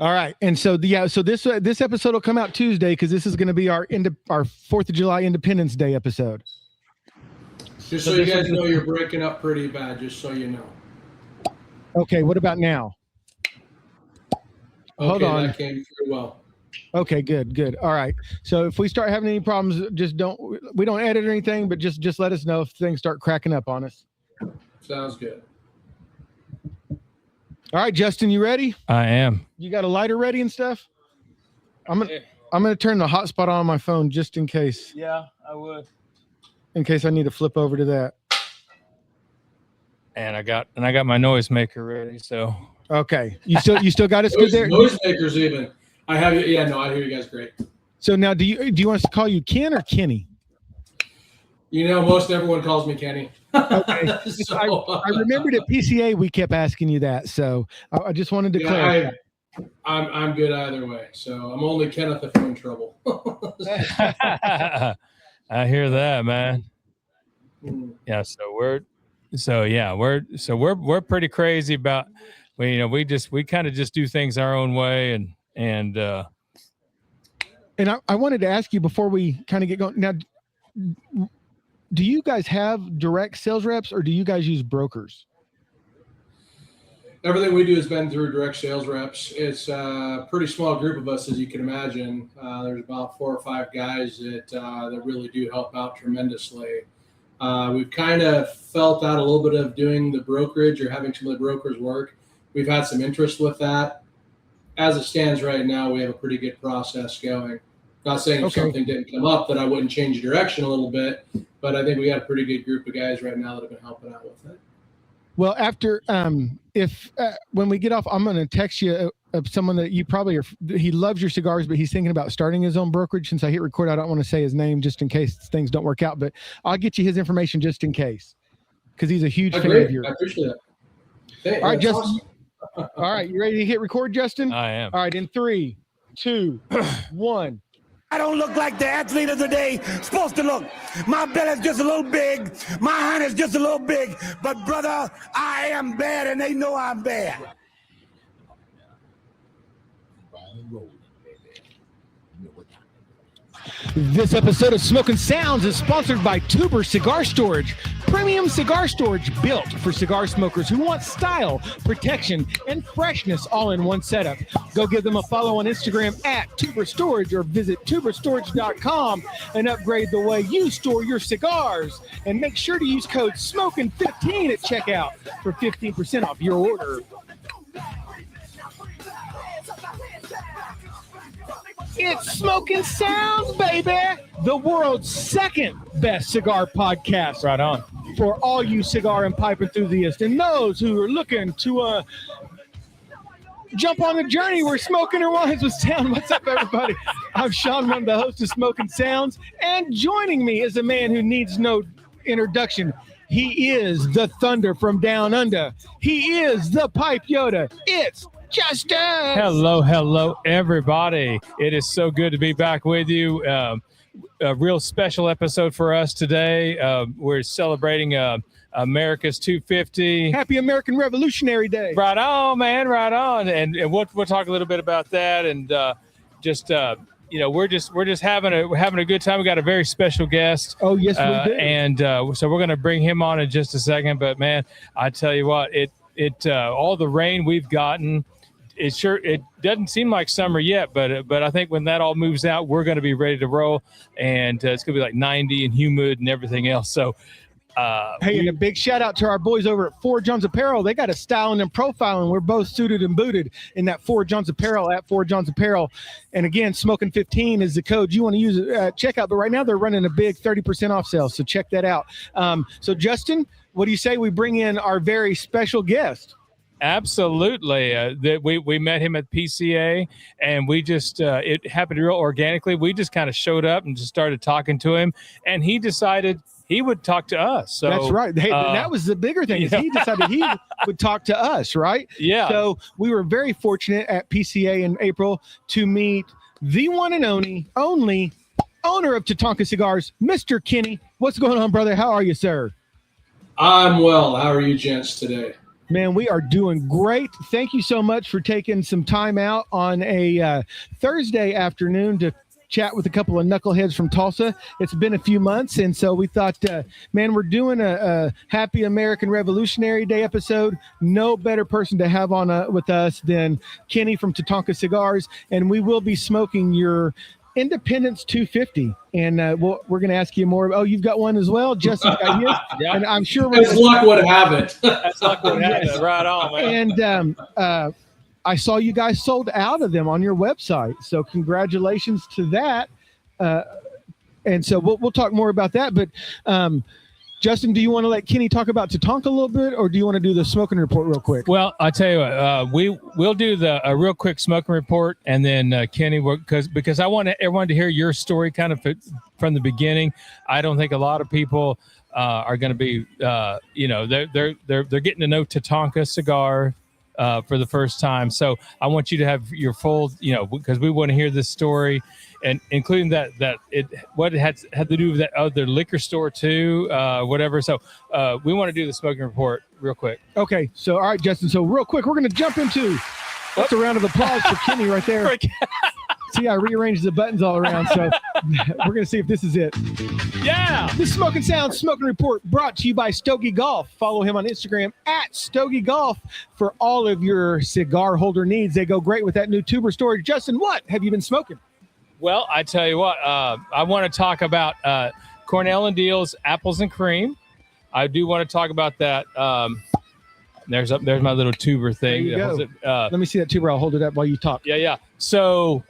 All right. And so this episode will come out Tuesday because this is going to be our 4th of July Independence Day episode. Just so you guys know, you're breaking up pretty bad, just so you know. Okay, what about now? Hold on. That came through well. Okay, good. All right. So if we start having any problems, we don't edit or anything, but just let us know if things start cracking up on us. Sounds good. All right, Justin, you ready? I am. You got a lighter ready and stuff? I'm gonna turn the hotspot on my phone just in case. Yeah, I would. In case I need to flip over to that. And I got my noisemaker ready. So okay, you still got us good there. Noisemakers even. I have you. Yeah, no, I hear you guys great. So now, do you want us to call you Ken or Kenny? You know, most everyone calls me Kenny. Okay. So, I remembered at PCA we kept asking you that, so I just wanted to clarify. I'm good either way. So I'm only Kenneth if I'm in trouble. I hear that, man. Yeah, we're pretty crazy about we kind of just do things our own way and I wanted to ask you before we kind of get going. Now, do you guys have direct sales reps or do you guys use brokers? Everything we do has been through direct sales reps. It's a pretty small group of us, as you can imagine. There's about 4 or 5 guys that really do help out tremendously. We've kind of felt out a little bit of doing the brokerage or having some of the brokers work. We've had some interest with that. As it stands right now, we have a pretty good process going. Not saying if something didn't come up that I wouldn't change direction a little bit, but I think we got a pretty good group of guys right now that have been helping out with it. Well, after when we get off, I'm going to text you of someone that you probably are. He loves your cigars, but he's thinking about starting his own brokerage. Since I hit record, I don't want to say his name just in case things don't work out. But I'll get you his information just in case, because he's a huge fan of yours. I appreciate that. Hey, all right, Justin. Awesome. All right, you ready to hit record, Justin? I am. All right, in 3, 2, 1. I don't look like the athlete of the day supposed to look. My belly's just a little big. My hand is just a little big. But, brother, I am bad, and they know I'm bad. This episode of Smokin Sounds is sponsored by Tuber Cigar Storage. Premium cigar storage built for cigar smokers who want style, protection, and freshness all in one setup. Go give them a follow on Instagram at Tuber Storage or visit tuberstorage.com and upgrade the way you store your cigars. And make sure to use code SMOKIN15 at checkout for 15% off your order. It's Smokin Sounds, baby! The world's second best cigar podcast. Right on. For all you cigar and pipe enthusiasts and those who are looking to jump on the journey where smoking reminds with sound. What's up, everybody? I'm Shawn, one of the hosts of Smokin Sounds, and joining me is a man who needs no introduction. He is the Thunder from Down Under. He is the Pipe Yoda. It's Justin. Hello, everybody. It is so good to be back with you. A real special episode for us today. We're celebrating America's 250. Happy American Revolutionary Day. Right on, man. Right on. And we'll talk a little bit about that. And we're just having a good time. We got a very special guest. Oh yes, we do. And so we're going to bring him on in just a second. But man, I tell you what, it all the rain we've gotten. It doesn't seem like summer yet, but I think when that all moves out, we're going to be ready to roll, and it's going to be like 90 and humid and everything else. So, and a big shout out to our boys over at Four Johns Apparel. They got a styling and profiling. We're both suited and booted in that Four Johns Apparel at Four Johns Apparel. And again, Smokin15 is the code you want to use at checkout. But right now they're running a big 30% off sale, so check that out. So Justin, what do you say we bring in our very special guest? Absolutely. We met him at PCA, and we just it happened real organically. We just kind of showed up and just started talking to him, and he decided he would talk to us. So that's right. Hey, that was the bigger thing. Is he decided he would talk to us, right? Yeah. So we were very fortunate at PCA in April to meet the one and only owner of Tatanka Cigars, Mr. Kenny. What's going on, brother? How are you, sir? I'm well. How are you gents today? Man, we are doing great. Thank you so much for taking some time out on a Thursday afternoon to chat with a couple of knuckleheads from Tulsa. It's been a few months, and so we thought, man, we're doing a Happy American Revolutionary Day episode. No better person to have on with us than Kenny from Tatanka Cigars, and we will be smoking your Independence 250, and we're going to ask you more. Oh, you've got one as well, Justin. Got his, yeah. And I'm sure as luck would have it. That's luck would have it. Right on, man. And I saw you guys sold out of them on your website, so congratulations to that. And so we'll talk more about that. But Justin, do you want to let Kenny talk about Tatanka a little bit, or do you want to do the smoking report real quick? Well, I tell you what, we'll do a real quick smoking report, and then Kenny, because I want everyone to hear your story kind of from the beginning. I don't think a lot of people are going to be, they're getting to know Tatanka Cigar for the first time. So I want you to have your full, because we want to hear this story, and including that what it had to do with that other liquor store too, whatever. So we want to do the smoking report real quick. Okay. So, all right, Justin. So real quick, we're going to jump into, that's a round of applause for Kenny right there. See, I rearranged the buttons all around. So we're going to see if this is it. Yeah. The Smokin Sounds Smoking Report brought to you by Stogie Golf. Follow him on Instagram at Stogie Golf for all of your cigar holder needs. They go great with that new tuber storage. Justin, what have you been smoking? Well, I tell you what, I want to talk about Cornell and Deal's Apples and Cream. I do want to talk about that. There's my little tuber thing. There you go. Let me see that tuber. I'll hold it up while you talk. Yeah. So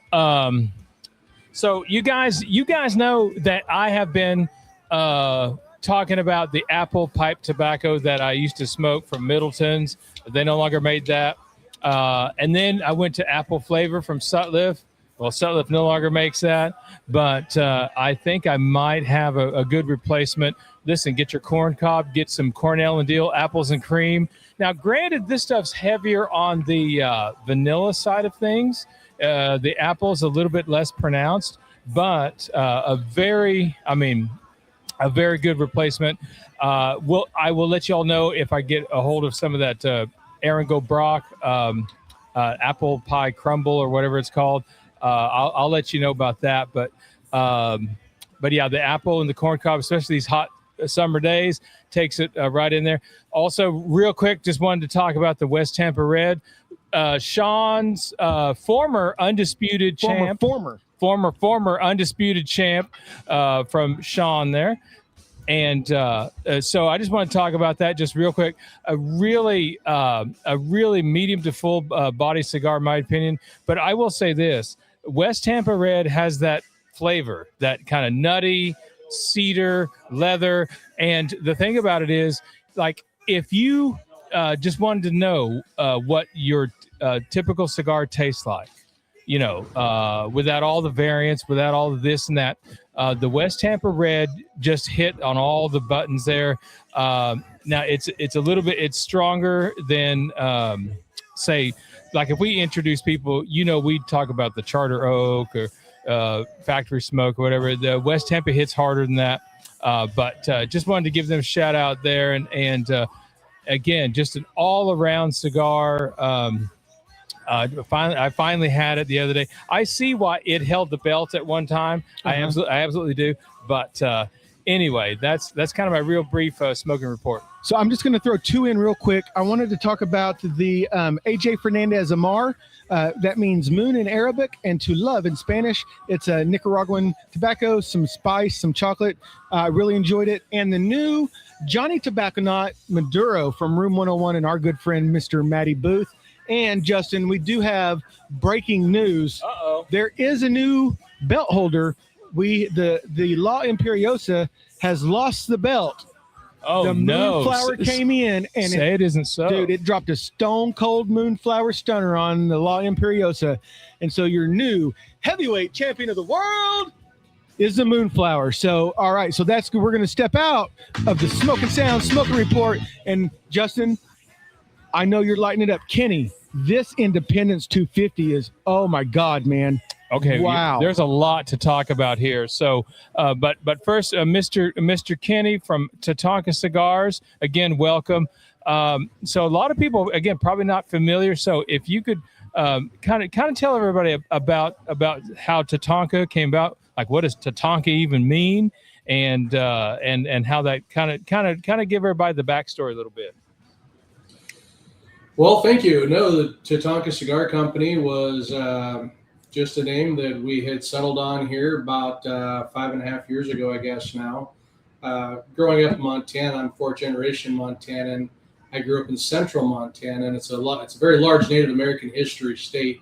you guys know that I have been talking about the apple pipe tobacco that I used to smoke from Middleton's. They no longer made that. And then I went to apple flavor from Sutliff. Well, Sutliff no longer makes that, but I think I might have a good replacement. Listen, get your corn cob, get some Cornell and Deal Apples and Cream. Now, granted, this stuff's heavier on the vanilla side of things. The apple's a little bit less pronounced, but a very good replacement. I will let y'all know if I get a hold of some of that Aaron Go Brock apple pie crumble or whatever it's called. I'll let you know about that. But yeah, the apple and the corn cob, especially these hot summer days, takes it right in there. Also, real quick, just wanted to talk about the West Tampa Red. Shawn's former undisputed champ. Former undisputed champ from Shawn there. And so I just want to talk about that just real quick. A really medium to full body cigar, in my opinion. But I will say this. West Tampa Red has that flavor, that kind of nutty, cedar, leather. And the thing about it is, like, if you just wanted to know what your typical cigar tastes like, without all the variants, without all of this and that, the West Tampa Red just hit on all the buttons there. Now it's a little bit, it's stronger than, say, like if we introduce people, we talk about the Charter Oak or Factory Smoke or whatever. The West Tampa hits harder than that. But just wanted to give them a shout out there. And again, just an all around cigar. I finally had it the other day. I see why it held the belt at one time. I absolutely do. But anyway, that's kind of my real brief smoking report. So I'm just going to throw two in real quick. I wanted to talk about the AJ Fernandez Amar. That means moon in Arabic and to love in Spanish. It's a Nicaraguan tobacco, some spice, some chocolate. I really enjoyed it. And the new Johnny Tobacco Knot Maduro from Room 101 and our good friend, Mr. Matty Booth. And Justin, we do have breaking news. Uh-oh. There is a new belt holder. The La Imperiosa has lost the belt. Oh, the Moonflower came in and say it isn't so. Dude, it dropped a stone cold Moonflower stunner on the La Imperiosa. And so your new heavyweight champion of the world is the Moonflower. So, all right. So that's good. We're going to step out of the Smokin Sounds Smoking Report. And Justin, I know you're lighting it up. Kenny, this Independence 250 is, oh my God, man. Okay. Wow. There's a lot to talk about here. So, but first, Mr. Kenny from Tatanka Cigars, again, welcome. So a lot of people, again, probably not familiar. So if you could kind of tell everybody about how Tatanka came about, like what does Tatanka even mean, and how that kind of give everybody the backstory a little bit. Well, thank you. No, the Tatanka Cigar Company was just a name that we had settled on here about 5.5 years ago, I guess now. Growing up in Montana, I'm fourth generation Montanan. I grew up in central Montana, and it's a very large Native American history state.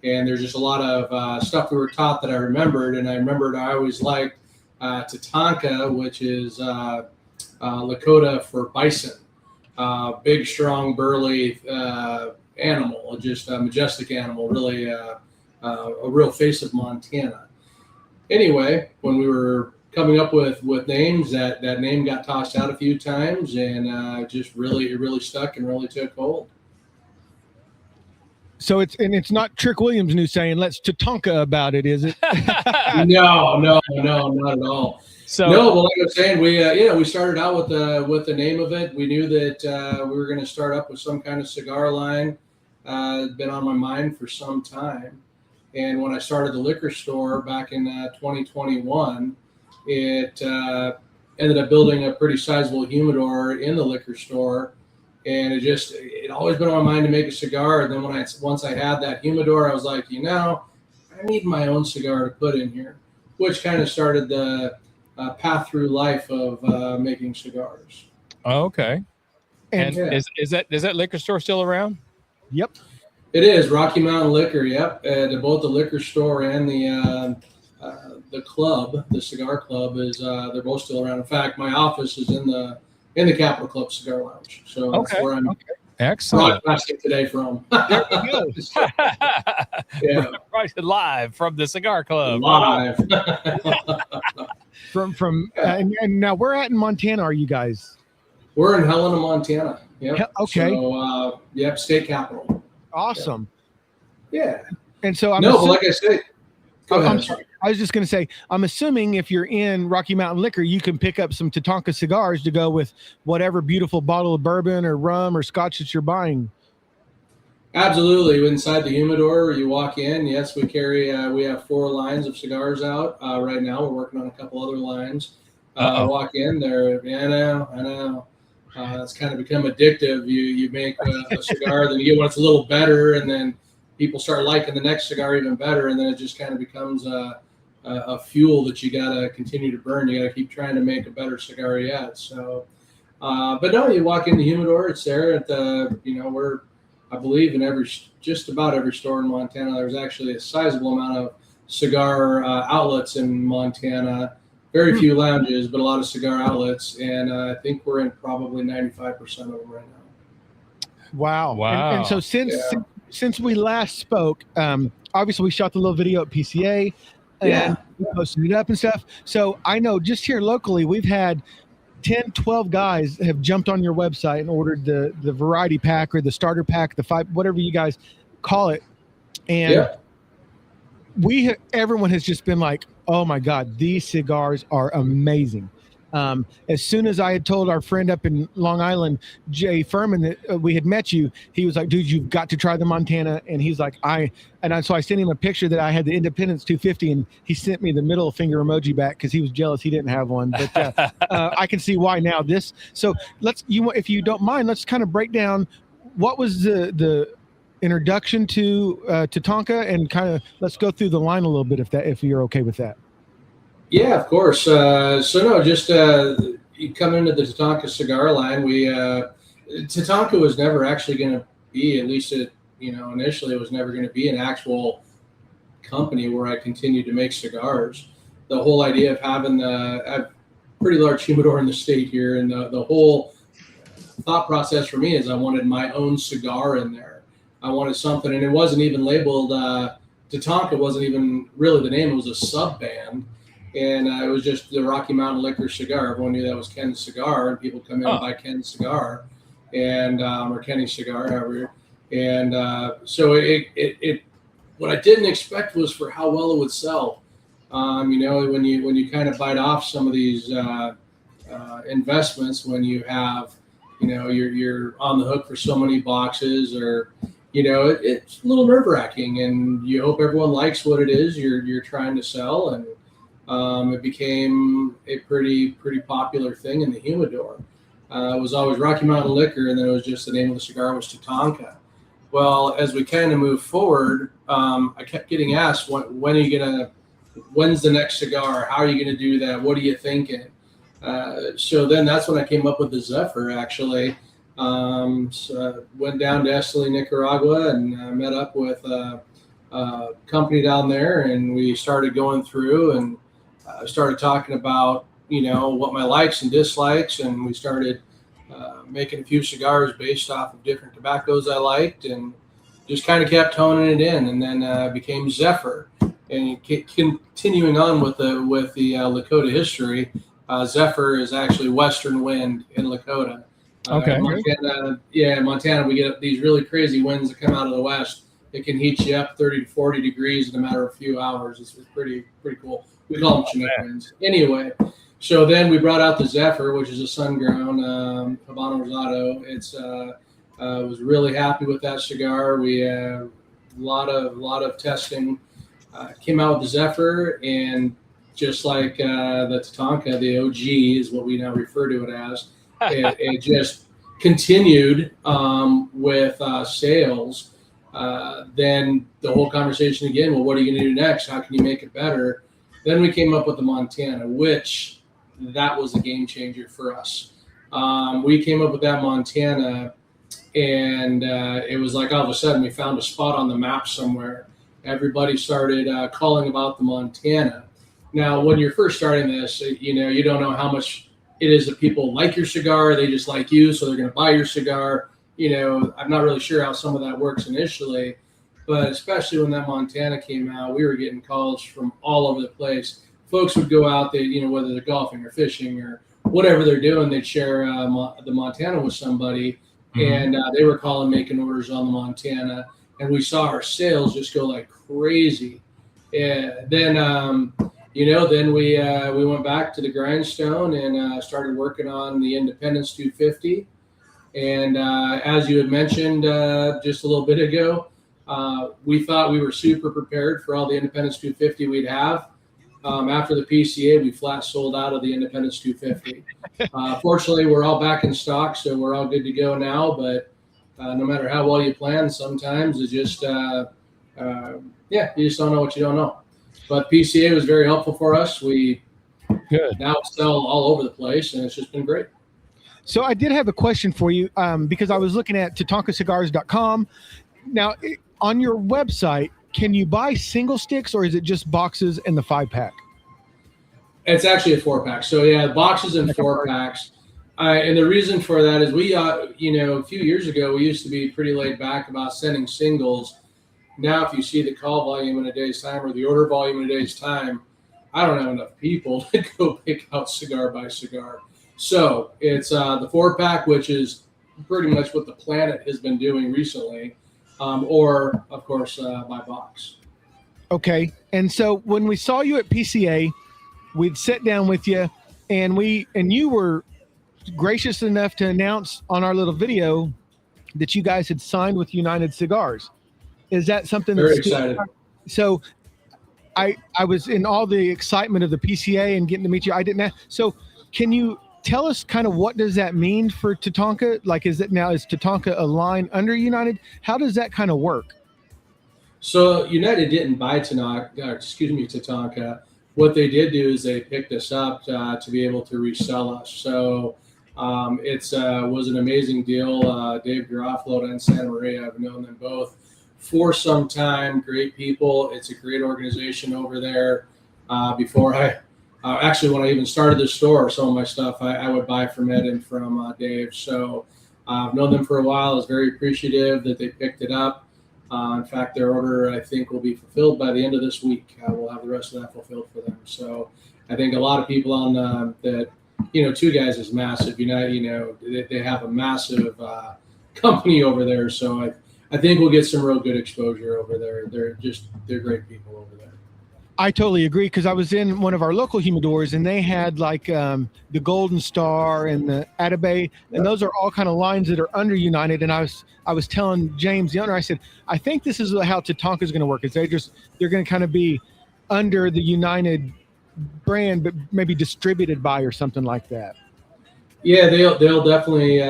And there's just a lot of stuff we were taught that I remembered. And I remembered I always liked Tatanka, which is Lakota for bison. Big, strong, burly animal, just a majestic animal, really a real face of Montana. Anyway, when we were coming up with names, that name got tossed out a few times, and it really stuck and really took hold. So it's not Trick Williams' new saying, let's Tatanka about it, is it? No, not at all. So no, well, like I was saying, we started out with the name of it. We knew that we were going to start up with some kind of cigar line. It's been on my mind for some time. And when I started the liquor store back in 2021, it ended up building a pretty sizable humidor in the liquor store. And it always been on my mind to make a cigar. And then once I had that humidor, I was like, I need my own cigar to put in here, which kind of started the path through life of making cigars. Oh, okay. And is that liquor store still around? Yep. It is Rocky Mountain Liquor. Yep. Both the liquor store and the club, the cigar club, they're both still around. In fact, my office is in the Capitol Club Cigar Lounge. So that's where I'm excellent broadcasting today from. There we go. Yeah. Right, live from the cigar club. Live. And now where at in Montana are you guys? We're in Helena, Montana. Yep. Okay. So, state capital. Awesome. Yeah. And so but like I said, I'm sorry. I was just going to say, I'm assuming if you're in Rocky Mountain Liquor, you can pick up some Tatanka cigars to go with whatever beautiful bottle of bourbon or rum or scotch that you're buying. Absolutely. Inside the humidor, you walk in. Yes, we have 4 lines of cigars out right now. We're working on a couple other lines. Walk in there. I know. It's kind of become addictive. You make a cigar, then you get one that's a little better, and then people start liking the next cigar even better, and then it just kind of becomes a fuel that you got to continue to burn. You got to keep trying to make a better cigar yet. So, but no, you walk in the humidor, it's there at we're, I believe in just about every store in Montana. There's actually a sizable amount of cigar outlets in Montana. Very few lounges, but a lot of cigar outlets, and I think we're in probably 95% of them right now. Wow. And so since we last spoke, obviously we shot the little video at PCA and posted it up and stuff. So I know just here locally, we've had 10, 12 guys have jumped on your website and ordered the variety pack or the starter pack, the 5, whatever you guys call it. And everyone has just been like, oh my God, these cigars are amazing. As soon as I had told our friend up in Long Island, Jay Furman, that we had met you, he was like, dude, you've got to try the Montana. And he's like, so I sent him a picture that I had the Independence 250, and he sent me the middle finger emoji back because he was jealous he didn't have one. But I can see why now. So if you don't mind, let's kind of break down what was the introduction to Tatanka, and kind of let's go through the line a little bit if you're okay with that. Yeah, of course. You come into the Tatanka cigar line. Tatanka was never actually going to be, at least initially, it was never going to be an actual company where I continued to make cigars. The whole idea of having a pretty large humidor in the state here, and the whole thought process for me is I wanted my own cigar in there. I wanted something, and it wasn't even labeled Tatanka. Wasn't even really the name. It was a sub band. And it was just the Rocky Mountain Liquor cigar. Everyone knew that was Ken's cigar, and people come in and buy Ken's cigar, and or Kenny's cigar, however. And so it what I didn't expect was for how well it would sell. When you kind of bite off some of these investments, when you have you're on the hook for so many boxes, or it's a little nerve-wracking, and you hope everyone likes what it is you're trying to sell. And it became a pretty popular thing in the humidor. It was always Rocky Mountain Liquor, and then it was just the name of the cigar was Tatanka. Well, as we kind of moved forward, I kept getting asked, when's the next cigar? How are you going to do that? What are you thinking? So then that's when I came up with the Zephyr, actually. So went down to Esteli, Nicaragua, and met up with a company down there, and we started going through and started talking about, what my likes and dislikes, and we started making a few cigars based off of different tobaccos I liked, and just kind of kept toning it in, and then became Zephyr. And continuing on with the Lakota history, Zephyr is actually Western wind in Lakota. Okay. Montana, we get these really crazy winds that come out of the west. It can heat you up 30 to 40 degrees in a matter of a few hours. It's pretty cool. We call them Chinook winds. Anyway, so then we brought out the Zephyr, which is a sun-grown Habano Rosado. It's was really happy with that cigar. We had a lot of testing. Came out with the Zephyr, and just like the Tatanka, the OG is what we now refer to it as. It just continued with sales. Then the whole conversation again, well, what are you going to do next? How can you make it better? Then we came up with the Montana, which that was a game changer for us. We came up with that Montana, and it was like all of a sudden we found a spot on the map somewhere. Everybody started calling about the Montana. Now, when you're first starting this, you don't know how much it is that people like your cigar. They just like you, so they're going to buy your cigar. I'm not really sure how some of that works initially, but especially when that Montana came out, we were getting calls from all over the place. Folks would go out, whether they're golfing or fishing or whatever they're doing, they'd share the Montana with somebody, and they were calling, making orders on the Montana, and we saw our sales just go like crazy. And then, then we went back to the grindstone and started working on the Independence 250. And as you had mentioned just a little bit ago, we thought we were super prepared for all the Independence 250 we'd have. After the PCA, we flat sold out of the Independence 250. Fortunately, we're all back in stock, so we're all good to go now. But no matter how well you plan, sometimes it just, you just don't know what you don't know. But PCA was very helpful for us. We now sell all over the place, and it's just been great. So I did have a question for you because I was looking at TatankaCigars.com. Now, on your website, can you buy single sticks, or is it just boxes and the 5-pack? It's actually a 4-pack. So, yeah, boxes and 4-packs. And the reason for that is we, a few years ago, we used to be pretty laid back about sending singles. Now, if you see the call volume in a day's time or the order volume in a day's time, I don't have enough people to go pick out cigar by cigar. So it's the 4-pack, which is pretty much what the Planet has been doing recently, or, of course, by box. Okay. And so when we saw you at PCA, we'd sit down with you, and you were gracious enough to announce on our little video that you guys had signed with United Cigars. Is that something Very excited? So I was in all the excitement of the PCA and getting to meet you. I didn't. So can you tell us kind of what does that mean for Tatanka? Like, is Tatanka a line under United? How does that kind of work? So United didn't buy Tatanka. What they did do is they picked us up to be able to resell us. So it was an amazing deal. Dave Garofalo and Santa Maria, I've known them both for some time. Great people. It's a great organization over there. Before actually, when I even started the store, some of my stuff I would buy from Ed and from Dave. So I've known them for a while. I was very appreciative that they picked it up. In fact, their order, I think, will be fulfilled by the end of this week. We'll have the rest of that fulfilled for them. So I think a lot of people on that, Two Guys is massive. They have a massive company over there. So I think we'll get some real good exposure over there. They're great people over there. I totally agree, because I was in one of our local humidors and they had like the Golden Star and the Atabey, and those are all kind of lines that are under United. And I was telling James, the owner, I said, I think this is how Tatanka is going to work. Is they're going to kind of be under the United brand, but maybe distributed by or something like that. Yeah, they'll definitely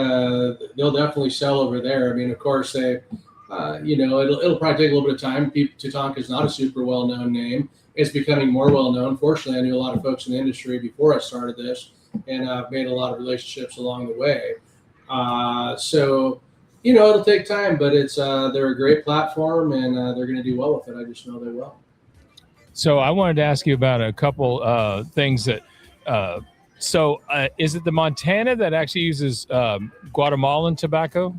sell over there. I mean, of course they, it'll probably take a little bit of time. Tatanka is not a super well-known name. It's becoming more well-known. Fortunately, I knew a lot of folks in the industry before I started this, and I've made a lot of relationships along the way. So, it'll take time, but they're a great platform, and they're going to do well with it. I just know they will. So I wanted to ask you about a couple things that. Is it the Montana that actually uses Guatemalan tobacco?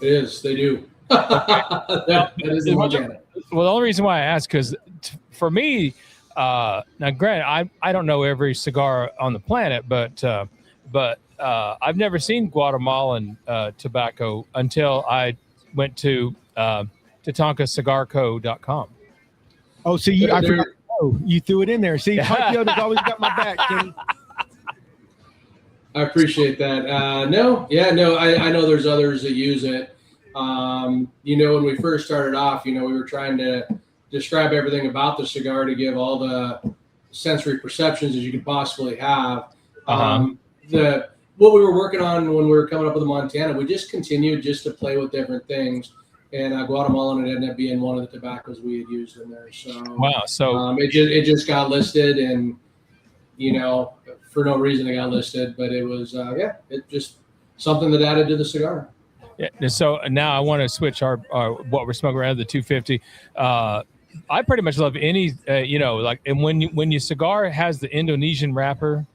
It is. They do. that is in Montana. Well, the only reason why I ask, because for me, now granted, I don't know every cigar on the planet, but I've never seen Guatemalan tobacco until I went to TatankaCigarCo.com. Oh, so I forgot. Oh, you threw it in there. See, Mike Yoda's always got my back, Kenny. I appreciate that. I know there's others that use it. When we first started off, we were trying to describe everything about the cigar to give all the sensory perceptions as you could possibly have. What we were working on when we were coming up with the Montana, we just continued just to play with different things. And Guatemalan ended up being one of the tobaccos we had used in there. So wow, so it just got listed, and for no reason it got listed, but it was it just something that added to the cigar. Yeah. So now I want to switch our what we're smoking around the 250. I pretty much love any and when your cigar has the Indonesian wrapper,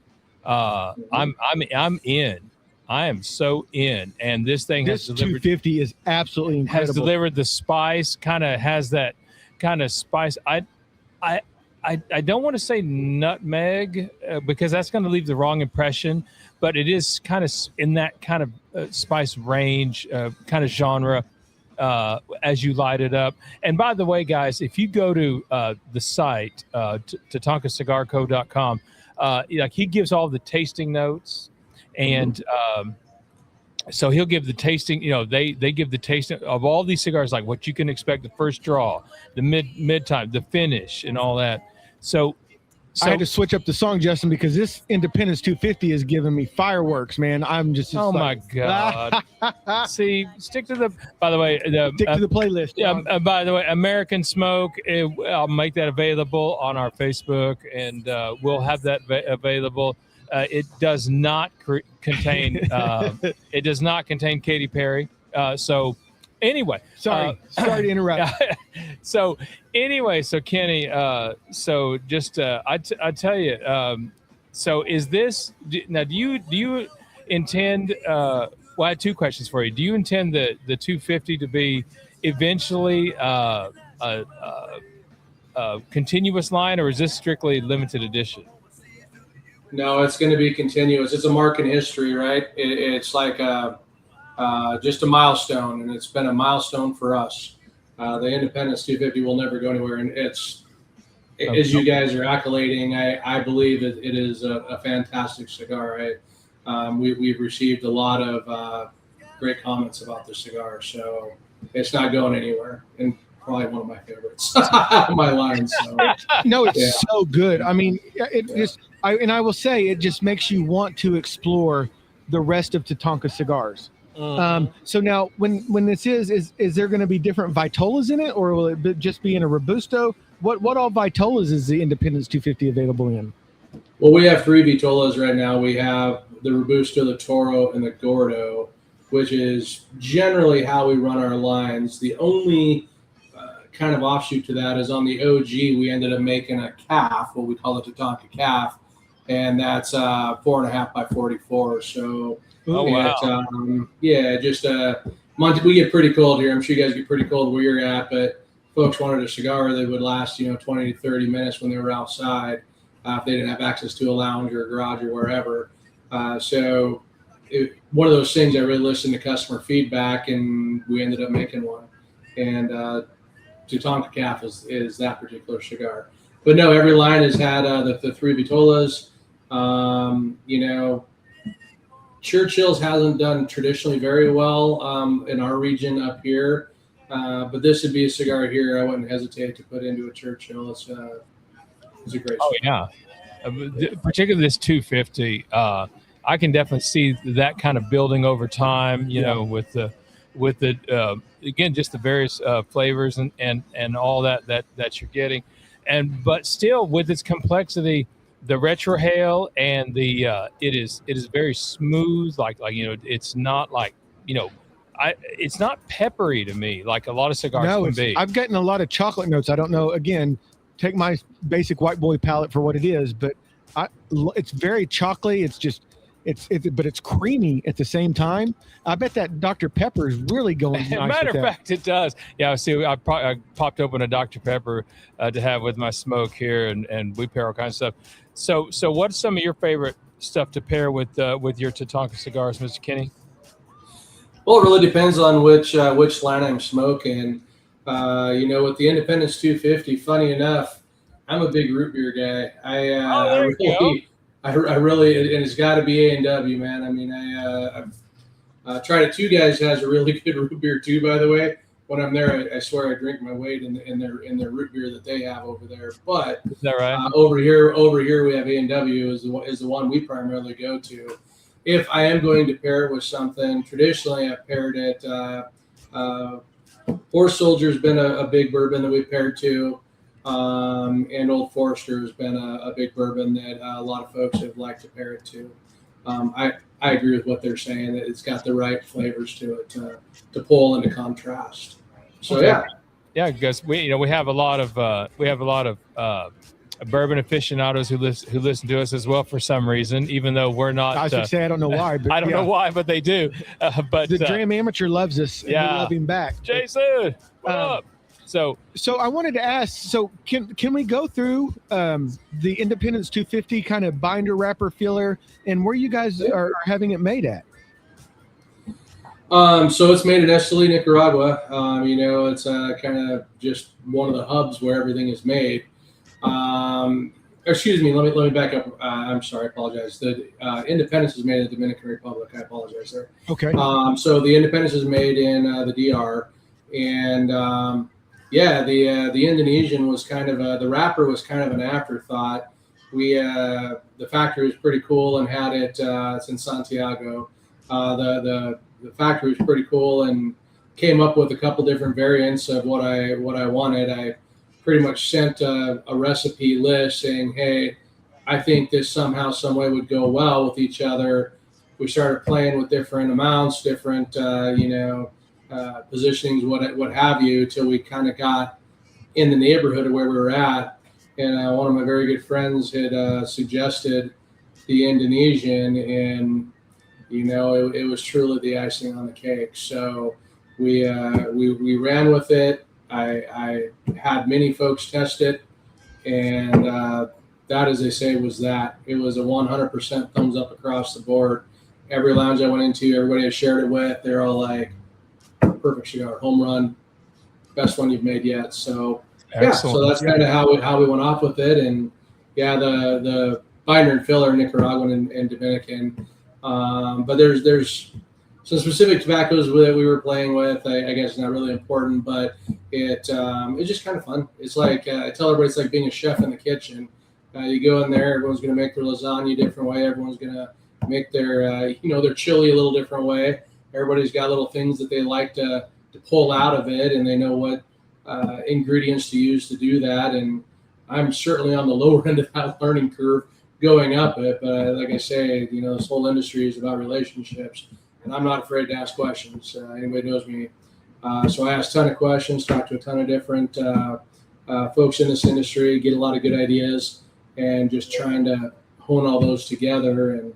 I'm in. I am so in, and this thing this has delivered. 250 is absolutely incredible. Has delivered the spice, kind of has that kind of spice. I don't want to say nutmeg because that's going to leave the wrong impression, but it is kind of in that kind of spice range, kind of genre as you light it up. And by the way, guys, if you go to the site, TatankaCigarCo.com, he gives all the tasting notes. And so he'll give the tasting, they give the tasting of all these cigars, like what you can expect, the first draw, the mid time, the finish, and all that. So I had to switch up the song, Justin, because this Independence 250 is giving me fireworks, man. I'm just my God. See, stick to the, by the way, stick to the playlist. Yeah. By the way, American Smoke, I'll make that available on our Facebook, and we'll have that available. It does not contain Katy Perry. So anyway, sorry to interrupt. So Kenny, so just I tell you, so is this now? Do you intend? Well, I have two questions for you. Do you intend the 250 to be eventually a continuous line, or is this strictly limited edition? No, it's going to be continuous. It's a mark in history, right? It's like just a milestone, and it's been a milestone for us. The Independence 250 will never go anywhere, and as you guys are accolading, I believe it is a fantastic cigar. We've received a lot of great comments about the cigar, so it's not going anywhere. And probably one of my favorites, my line. So. No, it's so good. I mean, I will say it just makes you want to explore the rest of Tatanka cigars. So now when this is there going to be different Vitolas in it, or will it just be in a Robusto? What all Vitolas is the Independence 250 available in? Well, we have 3 Vitolas right now. We have the Robusto, the Toro, and the Gordo, which is generally how we run our lines. The only kind of offshoot to that is on the OG, we ended up making a calf, what we call a Tatanka calf, and that's 4.5 by 44. So, we get pretty cold here. I'm sure you guys get pretty cold where you're at, but folks wanted a cigar that would last, 20 to 30 minutes when they were outside, if they didn't have access to a lounge or a garage or wherever. One of those things, I really listened to customer feedback, and we ended up making one. And Tatanka calf is that particular cigar. But no, every line has had the three vitolas. Churchill's hasn't done traditionally very well in our region up here. But this would be a cigar here I wouldn't hesitate to put into a Churchill. It's a great cigar. Oh, yeah. Particularly this 250. I can definitely see that kind of building over time, you know, with the again, just the various flavors and all that you're getting. But still with its complexity, the retrohale and the it is very smooth, like it's not like, it's not peppery to me like a lot of cigars can be. I've gotten a lot of chocolate notes. I don't know, again, take my basic white boy palate for what it is, but it's very chocolatey. It's just but it's creamy at the same time. I bet that Dr. Pepper is really going nice. Matter of fact, it does. Yeah, see, I popped open a Dr. Pepper to have with my smoke here, and we pair all kinds of stuff. So what's some of your favorite stuff to pair with your Tatanka cigars, Mr. Kenny? Well, it really depends on which line I'm smoking. With the Independence 250, funny enough, I'm a big root beer guy. I really, and it's got to be A&W, man. I mean, I've tried it. Two Guys has a really good root beer too, by the way. When I'm there, I swear I drink my weight in their root beer that they have over there. But is that right? Over here we have A&W is the one we primarily go to. If I am going to pair it with something, traditionally I've paired it. Horse Soldier's been a big bourbon that we paired to. And Old Forester has been a big bourbon that a lot of folks have liked to pair it to. I agree with what they're saying, that it's got the right flavors to it to pull and to contrast. So yeah, because we have a lot of bourbon aficionados who listen to us as well for some reason, even though we're not. I should say I don't know why, but I don't know why, but they do. But the Dram Amateur loves us. And we love him back. Jason, what up? So I wanted to ask. So can we go through the Independence 250 kind of binder wrapper filler and where you guys are having it made at? So it's made in Esteli, Nicaragua. It's kind of just one of the hubs where everything is made. Excuse me. Let me back up. I'm sorry. I apologize. The Independence is made in the Dominican Republic. I apologize there. Okay. So the Independence is made in the DR, and the Indonesian was kind of the wrapper was kind of an afterthought. The factory was pretty cool and had it. It's in Santiago. The factory was pretty cool and came up with a couple different variants of what I wanted. I pretty much sent a recipe list saying, hey, I think this somehow, some way would go well with each other. We started playing with different amounts, different, positionings, what have you, till we kind of got in the neighborhood of where we were at. And one of my very good friends had suggested the Indonesian, and it was truly the icing on the cake. So we ran with it. I had many folks test it, and that, as they say, was that. It was a 100% thumbs up across the board. Every lounge I went into, everybody I shared it with, they're all like, perfect cigar, home run, best one you've made yet. So so that's kind of how we went off with it. And the binder and filler, Nicaraguan and Dominican. But there's some specific tobaccos that we were playing with. I guess it's not really important, but it's just kind of fun. It's like I tell everybody, it's like being a chef in the kitchen. You go in there, everyone's going to make their lasagna a different way. Everyone's going to make their their chili a little different way. Everybody's got little things that they like to pull out of it, and they know what ingredients to use to do that. And I'm certainly on the lower end of that learning curve going up it. But like I say, this whole industry is about relationships, and I'm not afraid to ask questions. Anybody knows me. So I ask a ton of questions, talk to a ton of different folks in this industry, get a lot of good ideas, and just trying to hone all those together. And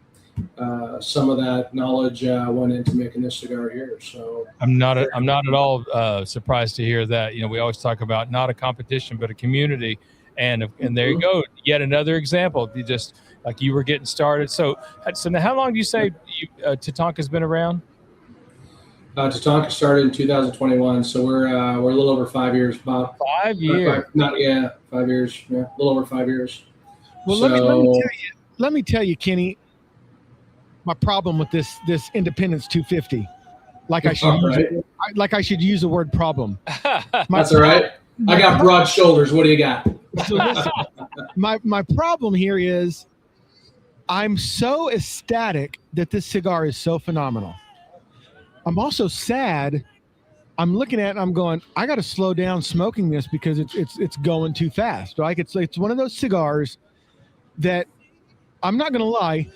some of that knowledge went into making this cigar here. So I'm not at all surprised to hear that. We always talk about not a competition, but a community. And there you go. Yet another example. You just like you were getting started. So now how long do you say Tatanka's been around? Tatanka started in 2021, so we're a little over 5 years. About 5 years. 5 years. Yeah, a little over 5 years. Well, so, let me tell you, Kenny, my problem with this Independence 250. Like I should use the word problem. That's all right. I got broad shoulders. What do you got? So listen, my problem here is I'm so ecstatic that this cigar is so phenomenal. I'm also sad. I'm looking at it and I'm going, I got to slow down smoking this because it's going too fast. Like it's one of those cigars that I'm not going to lie.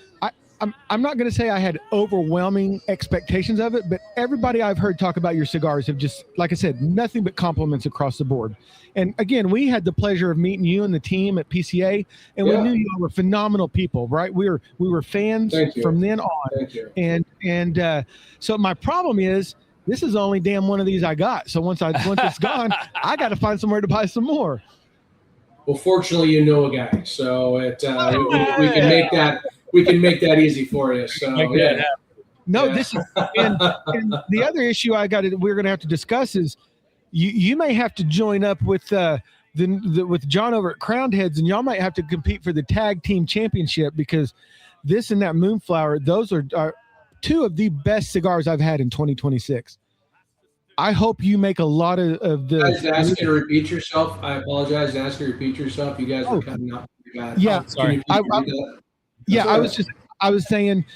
I'm not going to say I had overwhelming expectations of it, but everybody I've heard talk about your cigars have just, like I said, nothing but compliments across the board. And again, we had the pleasure of meeting you and the team at PCA, and we knew you were phenomenal people, right? We were fans from then on. Thank you. And so my problem is this is the only damn one of these I got. So once it's gone, I got to find somewhere to buy some more. Well, fortunately, you know a guy, so we can make that. We can make that easy for you. So this is and the other issue we're going to have to discuss is you may have to join up with with John over at Crowned Heads, and y'all might have to compete for the tag team championship because this and that Moonflower, those are two of the best cigars I've had in 2026. I hope you make a lot of the. I ask you to repeat yourself. I apologize. Ask you to repeat yourself. You guys were cutting out. Yeah, sorry. I was saying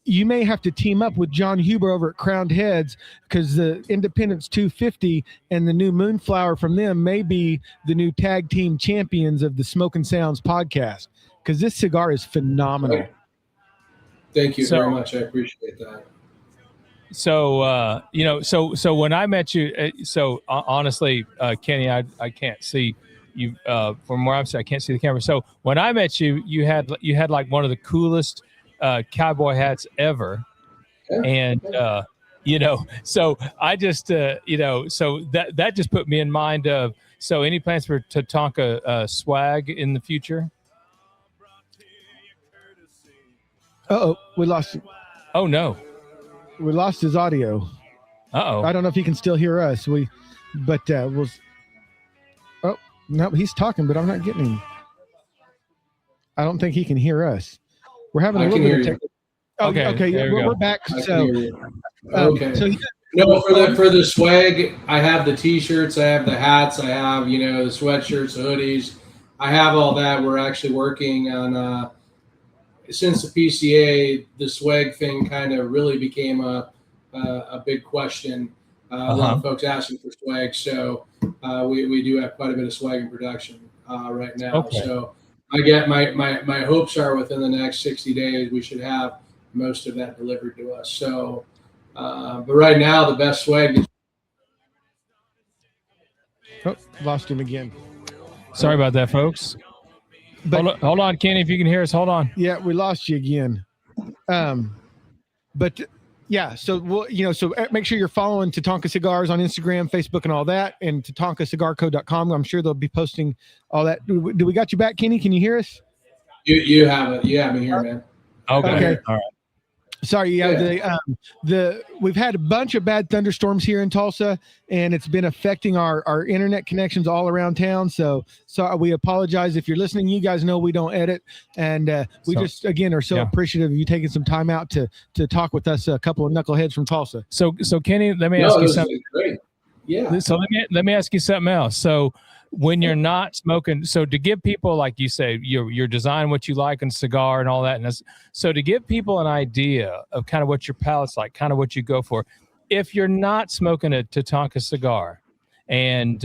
you may have to team up with John Huber over at Crowned Heads because the Independence 250 and the new Moonflower from them may be the new tag team champions of the Smokin Sounds podcast because this cigar is phenomenal. Okay. Thank you very much. I appreciate that. So, so when I met you, honestly, Kenny, I can't see you from where I'm sitting. I can't see the camera. So when I met you, you had like one of the coolest cowboy hats ever. And, so I just, so that just put me in mind of, so any plans for Tatanka swag in the future? Uh-oh, we lost. Oh, no. We lost his audio. Uh-oh. I don't know if he can still hear us. Oh, no, he's talking, but I'm not getting him. I don't think he can hear us. We're having a little bit of technical. Okay, we're back. Okay. So for the swag, I have the T-shirts, I have the hats, I have the sweatshirts, the hoodies. I have all that. We're actually working on. Since the PCA, the swag thing kind of really became a big question. A lot of folks asking for swag, so we do have quite a bit of swag in production right now. Okay. So I get my hopes are within the next 60 days we should have most of that delivered to us. So, but right now the best swag is. Oh, lost him again. Sorry about that, folks. But, hold on, Kenny, if you can hear us, hold on. Yeah, we lost you again. But yeah, so so make sure you're following Tatanka Cigars on Instagram, Facebook, and all that, and TatankaCigarCo.com. I'm sure they'll be posting all that. Do we got you back, Kenny? Can you hear us? You have it. You have me here, man. Okay. All right. Sorry, we've had a bunch of bad thunderstorms here in Tulsa, and it's been affecting our internet connections all around town. So we apologize if you're listening. You guys know we don't edit, and we just again are so appreciative of you taking some time out to talk with us, a couple of knuckleheads from Tulsa. So Kenny, let me ask you something. Great. Yeah. So let me ask you something else. So when you're not smoking, so to give people, like you say, you're designing what you like in cigar and all that, and so to give people an idea of kind of what your palate's like, kind of what you go for, if you're not smoking a Tatanka cigar, and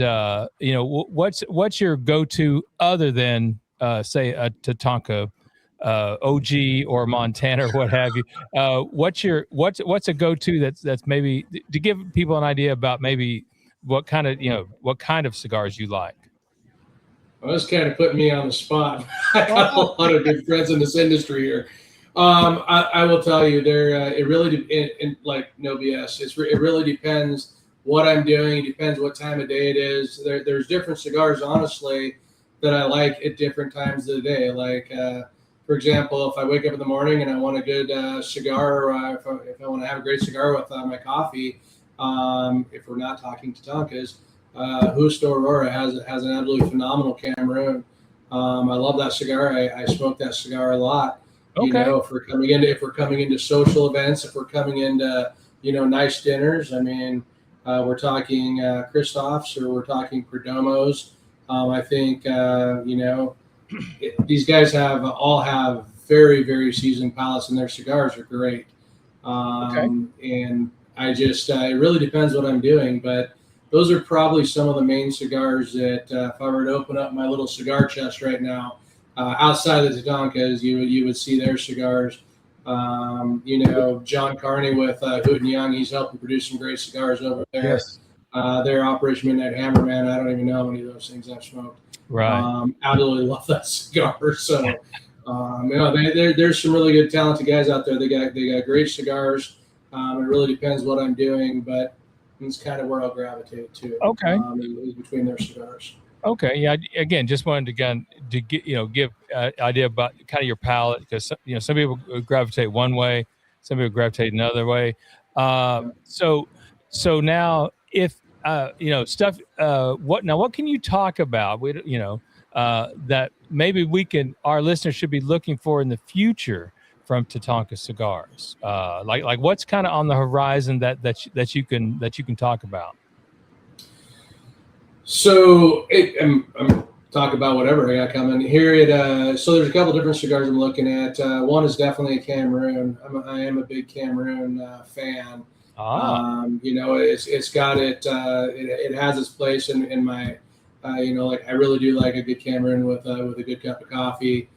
what's your go-to other than say a Tatanka OG or Montana or what have you? What's a go-to that's maybe to give people an idea about maybe what kind of cigars you like? Well, that's kind of putting me on the spot. I got a lot of good friends in this industry here. I will tell you, it really like no BS. It really depends what I'm doing. It depends what time of day it is. There's different cigars, honestly, that I like at different times of the day. Like, for example, if I wake up in the morning and I want a good cigar, or if I want to have a great cigar with my coffee, If we're not talking Tatankas, Justo Aurora has an absolutely phenomenal Cameroon. I love that cigar. I smoke that cigar a lot. Okay. You know, if we're coming into social events, if we're coming into, you know, nice dinners, I mean, we're talking Christophs or we're talking Perdomos. I think, you know, these guys all have very, very seasoned palates, and their cigars are great. And it really depends what I'm doing, but those are probably some of the main cigars that if I were to open up my little cigar chest right now, outside of the Tatankas, you would see their cigars. You know, John Carney with Hoot and Young, he's helping produce some great cigars over there. Yes. Their Operation Midnight Hammerman, I don't even know how many of those things I've smoked. Right. Absolutely love that cigar. So, you know, there's some really good talented guys out there. They got great cigars. It really depends what I'm doing, but it's kind of where I'll gravitate to. Okay. Is between their cigars. Okay. Yeah. Again, just wanted to get, you know, give idea about kind of your palate, because, you know, some people gravitate one way, some people gravitate another way. So now if, you know, stuff, what can you talk about? You know, that maybe our listeners should be looking for in the future from Tatanka Cigars, like what's kind of on the horizon that you can talk about. So I'm talking about whatever I got coming here. So there's a couple different cigars I'm looking at. One is definitely a Cameroon. I am a big Cameroon fan. You know, it's got it has its place in my, you know, like I really do like a good Cameroon with a good cup of coffee.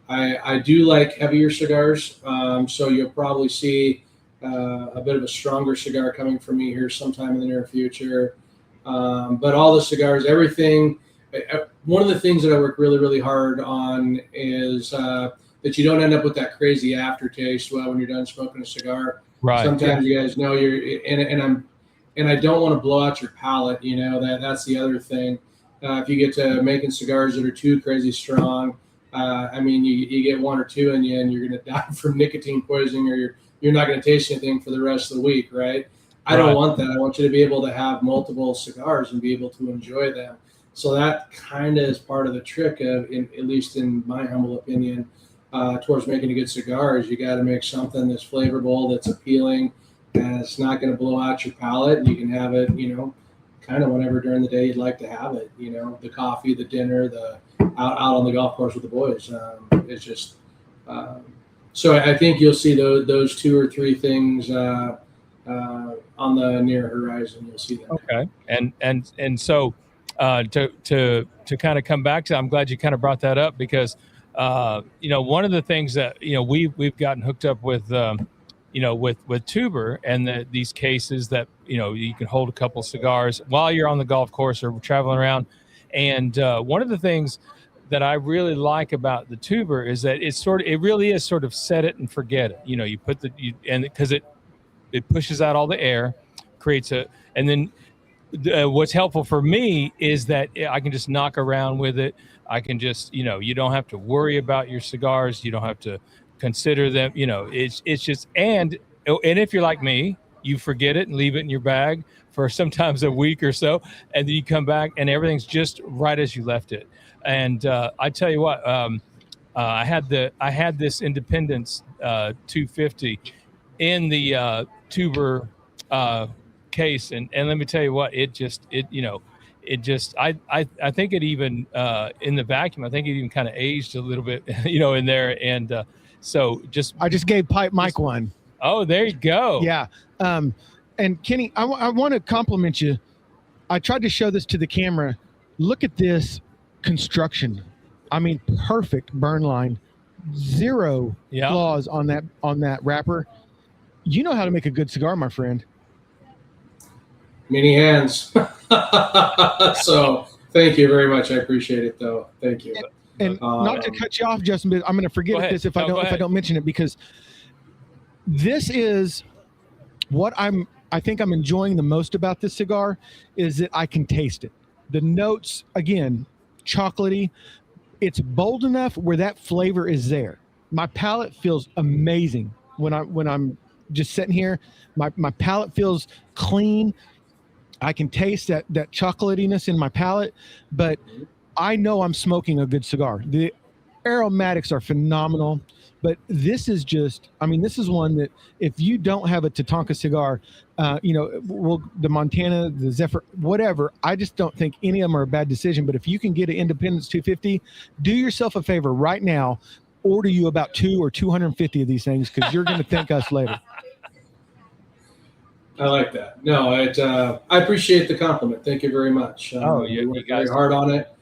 I do like heavier cigars, so you'll probably see a bit of a stronger cigar coming from me here sometime in the near future. But all the cigars, everything, one of the things that I work really, really hard on is that you don't end up with that crazy aftertaste when you're done smoking a cigar. Right. Sometimes you guys know and I don't want to blow out your palate. You know, that's the other thing. If you get to making cigars that are too crazy strong, I mean, you get one or two in you and you're going to die from nicotine poisoning, or you're not going to taste anything for the rest of the week, right? I don't want that. I want you to be able to have multiple cigars and be able to enjoy them. So that kind of is part of the trick of, at least in my humble opinion, towards making a good cigar, is you got to make something that's flavorful, that's appealing, and it's not going to blow out your palate. And you can have it, you know, kind of whenever during the day you'd like to have it. You know, the coffee, the dinner, the out on the golf course with the boys. It's just so I think you'll see those two or three things on the near horizon. You'll see that. Okay. And so to kind of come back to, I'm glad you kind of brought that up, because you know, one of the things that, you know, we've gotten hooked up with, you know, with Tuber and these cases that, you know, you can hold a couple cigars while you're on the golf course or traveling around. And one of the things that I really like about the Tuber is that it really is sort of set it and forget it. You know, you put and because it pushes out all the air, and then what's helpful for me is that I can just knock around with it. I can just, you know, you don't have to worry about your cigars. You don't have to consider them. You know, it's just, and if you're like me, you forget it and leave it in your bag for sometimes a week or so, and then you come back and everything's just right as you left it. And I tell you what, I had this Independence 250 in the Tuber case, and let me tell you what, I think it even in the vacuum, I think it even kind of aged a little bit, you know, in there. And so I just gave Pipe Mike one. Oh, there you go. Yeah. And Kenny, I want to compliment you. I tried to show this to the camera. Look at this construction. I mean, perfect burn line, zero flaws on that wrapper. You know how to make a good cigar, my friend. Many hands. So thank you very much. I appreciate it, though. Thank you. And not to cut you off, Justin, but I'm going to forget this if I don't mention it, because this is what I think I'm enjoying the most about this cigar is that I can taste it. The notes, again, chocolatey. It's bold enough where that flavor is there. My palate feels amazing when I'm just sitting here. My palate feels clean. I can taste that chocolatiness in my palate, but I know I'm smoking a good cigar. The aromatics are phenomenal, but this is just, I mean, this is one that if you don't have a Tatanka cigar, the Montana, the Zephyr, whatever, I just don't think any of them are a bad decision. But if you can get an Independence 250, do yourself a favor right now, order you about 2 or 250 of these things, because you're going to thank us later. I like that. No, I appreciate the compliment. Thank you very much. You worked guys very hard on it,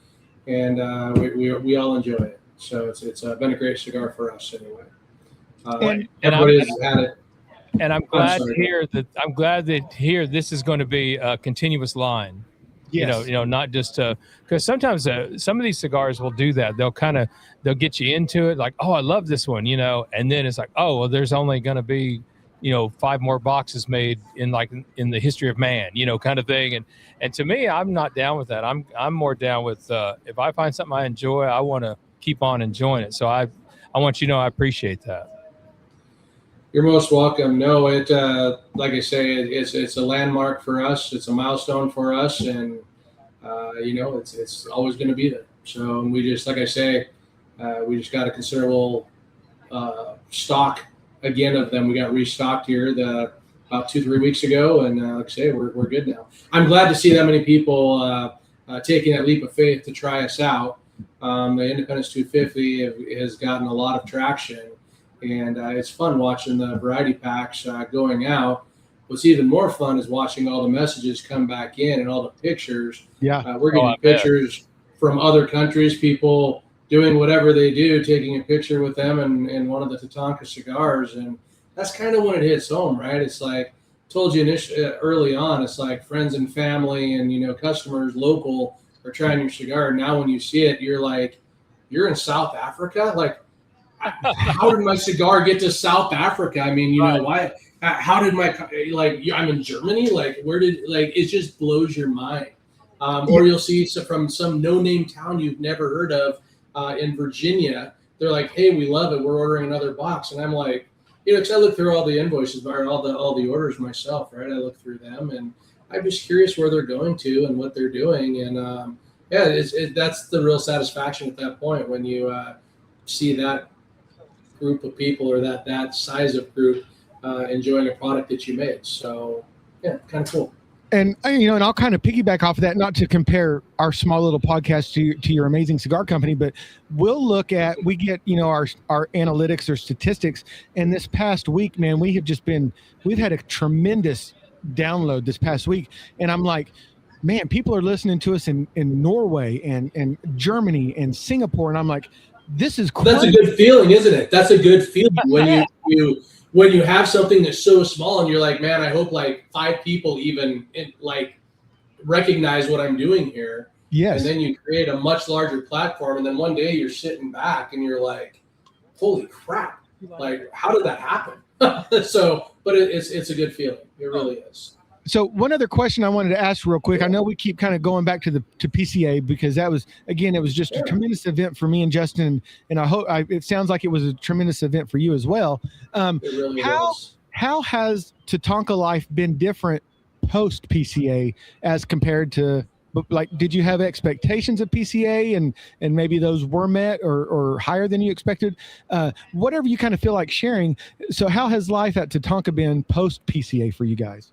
and we all enjoy it. So it's been a great cigar for us anyway. Everybody's had it. And I'm glad to hear this is going to be a continuous line. Yes. Not just because sometimes some of these cigars will do that. They'll get you into it, like, oh, I love this one, and then it's like, oh, well, there's only going to be 5 more boxes made in the history of man, kind of thing. And to me, I'm not down with that. I'm more down with if I find something I enjoy, I want to keep on enjoying it. So I want you to know I appreciate that. You're most welcome. No, like I say, it's a landmark for us. It's a milestone for us, and it's always going to be there. So we just, like I say, we just got a considerable stock again of them. We got restocked here about 2-3 weeks ago, and like I say, we're good now. I'm glad to see that many people taking that leap of faith to try us out. The Independence 250 has gotten a lot of traction, and it's fun watching the variety packs going out. What's even more fun is watching all the messages come back in and all the pictures. Yeah, we're getting pictures from other countries, people doing whatever they do, taking a picture with them and one of the Tatanka cigars. And that's kind of when it hits home, right? It's like, told you early on, it's like friends and family and, customers local are trying your cigar. Now when you see it, you're like, you're in South Africa? Like, how did my cigar get to South Africa? I mean, why? How did I'm in Germany? It just blows your mind. Or you'll see from some no-name town you've never heard of, in Virginia, they're like, hey, we love it, we're ordering another box. And I'm like, because I look through all the invoices or all the orders myself, right? I look through them, and I'm just curious where they're going to and what they're doing. And that's the real satisfaction at that point, when you see that group of people or that size of group enjoying a product that you made. So yeah, kind of cool. And and I'll kind of piggyback off of that, not to compare our small little podcast to your amazing cigar company, but we get our analytics or statistics. And this past week, man, we've had a tremendous download this past week, and I'm like, man, people are listening to us in Norway and Germany and Singapore, and I'm like, this is cool. That's a good feeling, isn't it? That's a good feeling when you have something that's so small and you're like, man, I hope 5 people even recognize what I'm doing here. Yes. And then you create a much larger platform, and then one day you're sitting back and you're like, holy crap, how did that happen? But it's a good feeling. It really is. So one other question I wanted to ask real quick. I know we keep kind of going back to PCA, because that was, again, it was just a tremendous event for me and Justin, and I hope it sounds like it was a tremendous event for you as well. It really was. How has Tatanka life been different post PCA as compared to, did you have expectations of PCA and maybe those were met or higher than you expected? Whatever you kind of feel like sharing. So how has life at Tatanka been post PCA for you guys?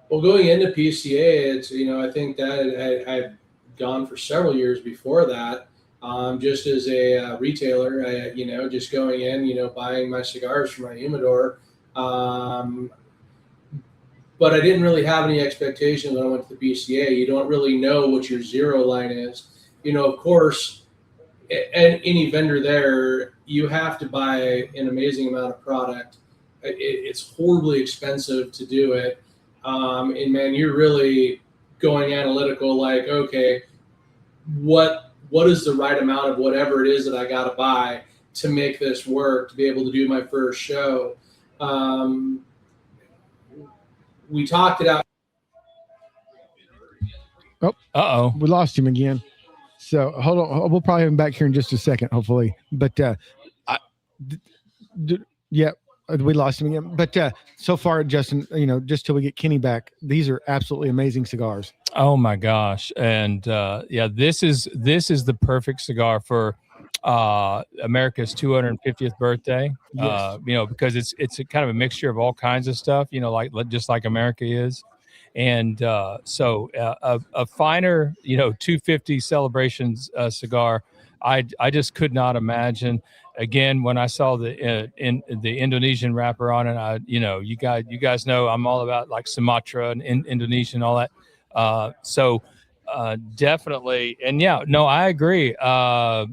Well, going into PCA, it's, I think that I've gone for several years before that, just as a retailer, just going in, buying my cigars from my humidor. But I didn't really have any expectations when I went to the PCA. You don't really know what your zero line is. Of course, any vendor there, you have to buy an amazing amount of product. It's horribly expensive to do it. And man, you're really going analytical, like, okay, what is the right amount of whatever it is that I got to buy to make this work, to be able to do my first show. We talked it out. Oh, we lost him again. So hold on. We'll probably have him back here in just a second, hopefully. But yeah. We lost him again. But so far, Justin, just till we get Kenny back, these are absolutely amazing cigars. Oh my gosh. And this is the perfect cigar for America's 250th birthday. Yes. Because it's a kind of a mixture of all kinds of stuff, just like America is. And so a finer, 250 celebrations cigar, I just could not imagine. Again, when I saw the Indonesian wrapper on it, you guys know I'm all about like Sumatra and Indonesia and all that. Definitely, and I agree.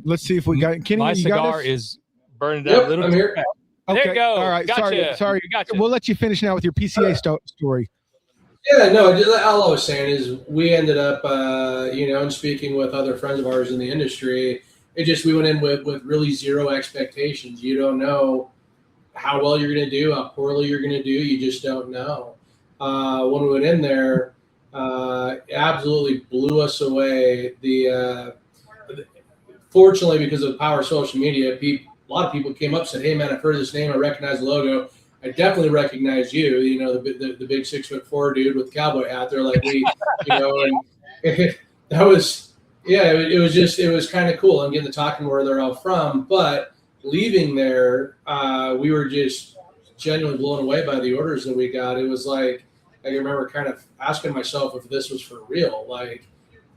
Let's see if we got Kenny. My cigar is burning down a little. I'm here. There Okay. you go. All right. Gotcha. Sorry. Gotcha. We'll let you finish now with your PCA story. Yeah, no, all I was saying is we ended up, and speaking with other friends of ours in the industry, we went in with really zero expectations. You don't know how well you're going to do, how poorly you're going to do. You just don't know. When we went in there, it absolutely blew us away. Fortunately, because of the power of social media, a lot of people came up and said, "Hey, man, I've heard this name. I recognize the logo. I definitely recognize you. The big 6'4" dude with the cowboy hat." They're like, and that was, it was kind of cool. And getting to talking where they're all from, but leaving there, we were just genuinely blown away by the orders that we got. It was like, I remember kind of asking myself if this was for real. Like,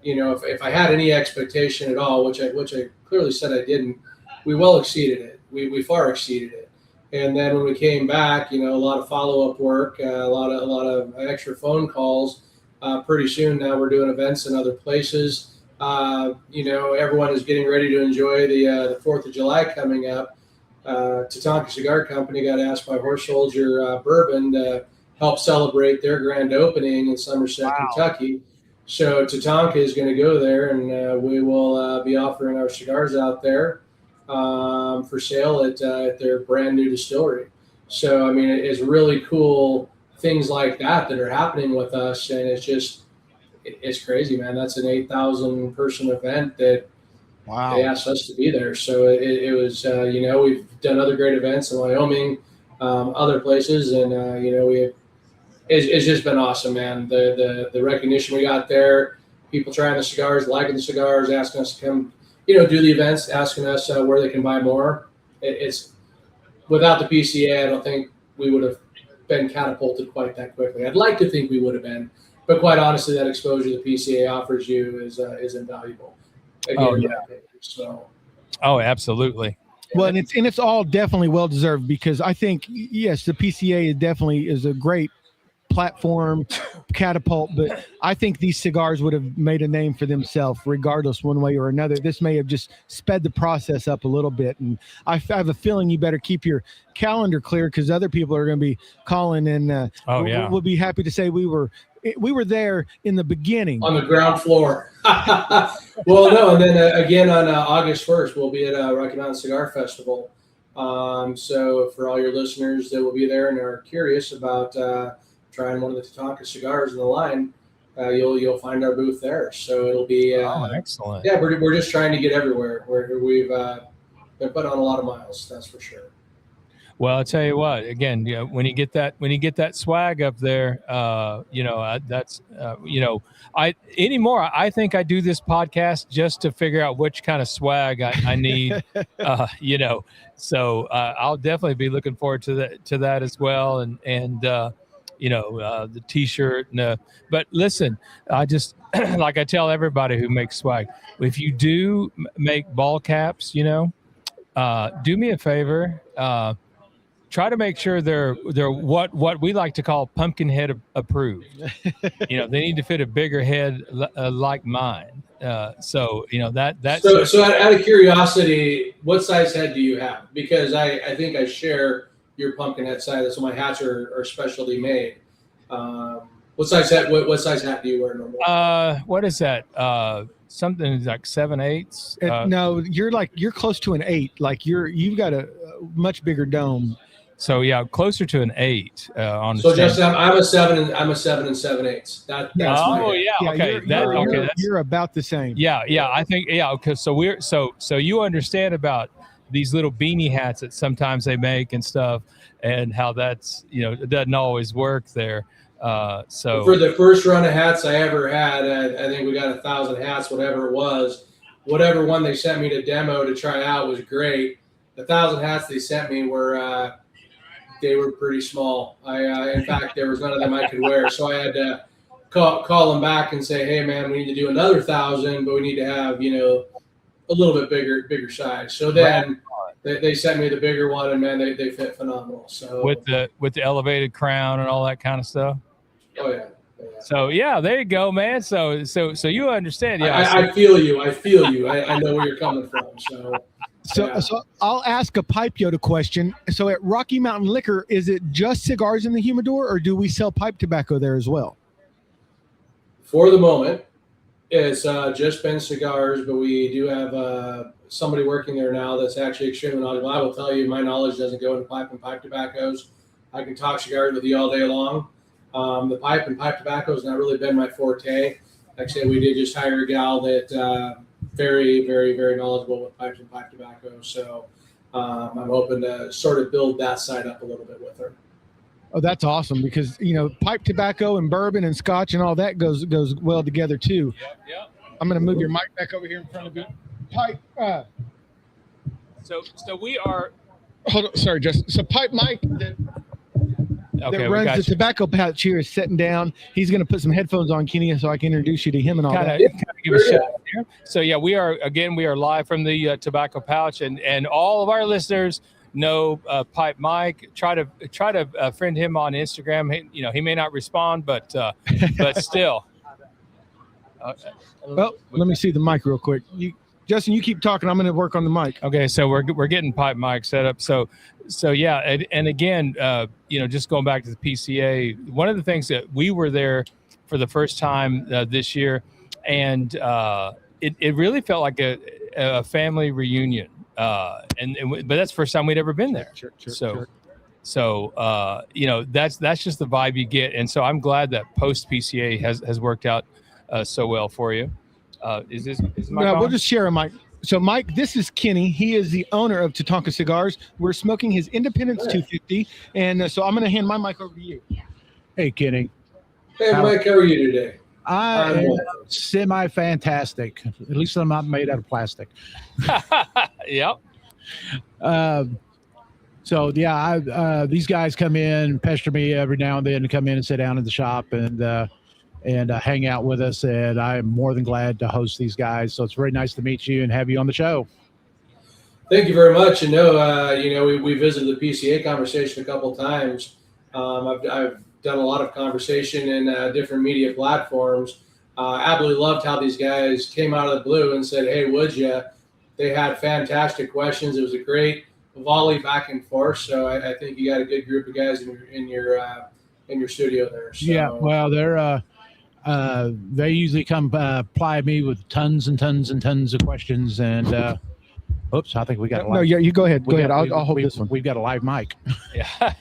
if I had any expectation at all, which I clearly said I didn't, we well exceeded it. We far exceeded it. And then when we came back, a lot of follow-up work, a lot of extra phone calls. Pretty soon now we're doing events in other places. Everyone is getting ready to enjoy the 4th of July coming up. Tatanka Cigar Company got asked by Horse Soldier Bourbon to help celebrate their grand opening in Somerset, Kentucky. So Tatanka is going to go there, and we will be offering our cigars out there for sale at their brand new distillery. So, it's really cool things like that are happening with us. And it's crazy, man. That's an 8,000 person event that they asked us to be there. So it was, we've done other great events in Wyoming, other places. And, it's just been awesome, man. The recognition we got there, people trying the cigars, liking the cigars, asking us to come, do the events, asking us where they can buy more. It's without the PCA, I don't think we would have been catapulted quite that quickly. I'd like to think we would have been, but quite honestly, that exposure the PCA offers you is invaluable. Again, absolutely. Well, and it's all definitely well deserved, because I think, yes, the PCA definitely is a great platform, catapult, but I think these cigars would have made a name for themselves regardless, one way or another. This may have just sped the process up a little bit, and I have a feeling you better keep your calendar clear, because other people are going to be calling, and we'll be happy to say we were there in the beginning on the ground floor. Well, no, and then again on August 1st we'll be at Rocky Mountain Cigar Festival. So for all your listeners that will be there and are curious about trying one of the Tatanka cigars in the line, you'll find our booth there. So it'll be excellent. Yeah, we're just trying to get everywhere. We've been put on a lot of miles, that's for sure. Well, I'll tell you what. Again, when you get that swag up there, I think I do this podcast just to figure out which kind of swag I need. So I'll definitely be looking forward to that as well, and the T-shirt. But listen, I just like I tell everybody who makes swag, if you do make ball caps, do me a favor. Try to make sure they're what we like to call pumpkin head approved. They need to fit a bigger head like mine. So out of curiosity, what size head do you have? Because I think I share your pumpkin head size. So my hats are specially made. What size hat do you wear normally? What is that? Something like 7/8. No, you're close to an 8. Like you've got a much bigger dome. So yeah, closer to an 8 on. So Justin, I'm a 7 and 7/8. That's okay. You're about the same. Yeah. I think okay. So you understand about these little beanie hats that sometimes they make and stuff, and how that's, it doesn't always work there. So for the first run of hats I ever had, I think we got 1,000 hats, whatever it was. Whatever one they sent me to demo to try out was great. The 1,000 hats they sent me were they were pretty small. In fact, there was none of them I could wear, so I had to call them back and say, hey man, we need to do another 1,000, but we need to have a little bit bigger size. So then they sent me the bigger one, and man, they fit phenomenal. So with the elevated crown and all that kind of stuff. Oh yeah. So yeah, there you go, man. So you understand. Yeah, I feel you. I know where you're coming from. So I'll ask a Pipe Yoda question. So at Rocky Mountain Liquor, is it just cigars in the humidor, or do we sell pipe tobacco there as well? For the moment, it's just been cigars, but we do have somebody working there now that's actually extremely knowledgeable. I will tell you, my knowledge doesn't go into pipe and pipe tobaccos. I can talk cigars with you all day long. The pipe and pipe tobacco has not really been my forte. Like I said, we did just hire a gal that very, very, very knowledgeable with pipes and pipe tobacco. So I'm hoping to sort of build that side up a little bit with her. Oh, that's awesome, because pipe tobacco and bourbon and scotch and all that goes well together too. Yep. I'm going to move your mic back over here in front of you. Pipe. So we are. Hold on, sorry, Justin. So Pipe Mike that runs the tobacco pouch here is sitting down. He's going to put some headphones on, Kenny, so I can introduce you to him and all that. Give a shout out there. So yeah, we are live from the tobacco pouch, and all of our listeners know Pipe Mike. Try to friend him on Instagram. He may not respond, but still. Well, let me see the mic real quick. Justin, you keep talking. I'm going to work on the mic. Okay, so we're getting Pipe Mike set up. So yeah, and again, just going back to the PCA, one of the things that we were there for the first time this year, and it really felt like a family reunion. But that's the first time we'd ever been there. Sure. So that's just the vibe you get, and so I'm glad that post PCA has worked out so well for you. Is Mike on? We'll just share a mic. So Mike, this is Kenny. He is the owner of Tatanka Cigars. We're smoking his Independence 250, and so I'm going to hand my mic over to you. Hey, Kenny. Hey, Mike, how are you today? I am semi-fantastic. At least I'm not made out of plastic. Yep. So yeah, these guys come in, pester me every now and then to come in and sit down in the shop and hang out with us. And I am more than glad to host these guys. So it's very nice to meet you and have you on the show. Thank you very much. We visited the PCA conversation a couple of times. I've done a lot of conversation in different media platforms. Absolutely loved how these guys came out of the blue and said, hey, would you? They had fantastic questions. It was a great volley back and forth. So I think you got a good group of guys in your studio there. So. Yeah, well, they usually come ply me with tons and tons and tons of questions. And oops, I think we got a live. No, yeah, you go ahead. Go ahead. I'll hold this one. We've got a live mic. Yeah.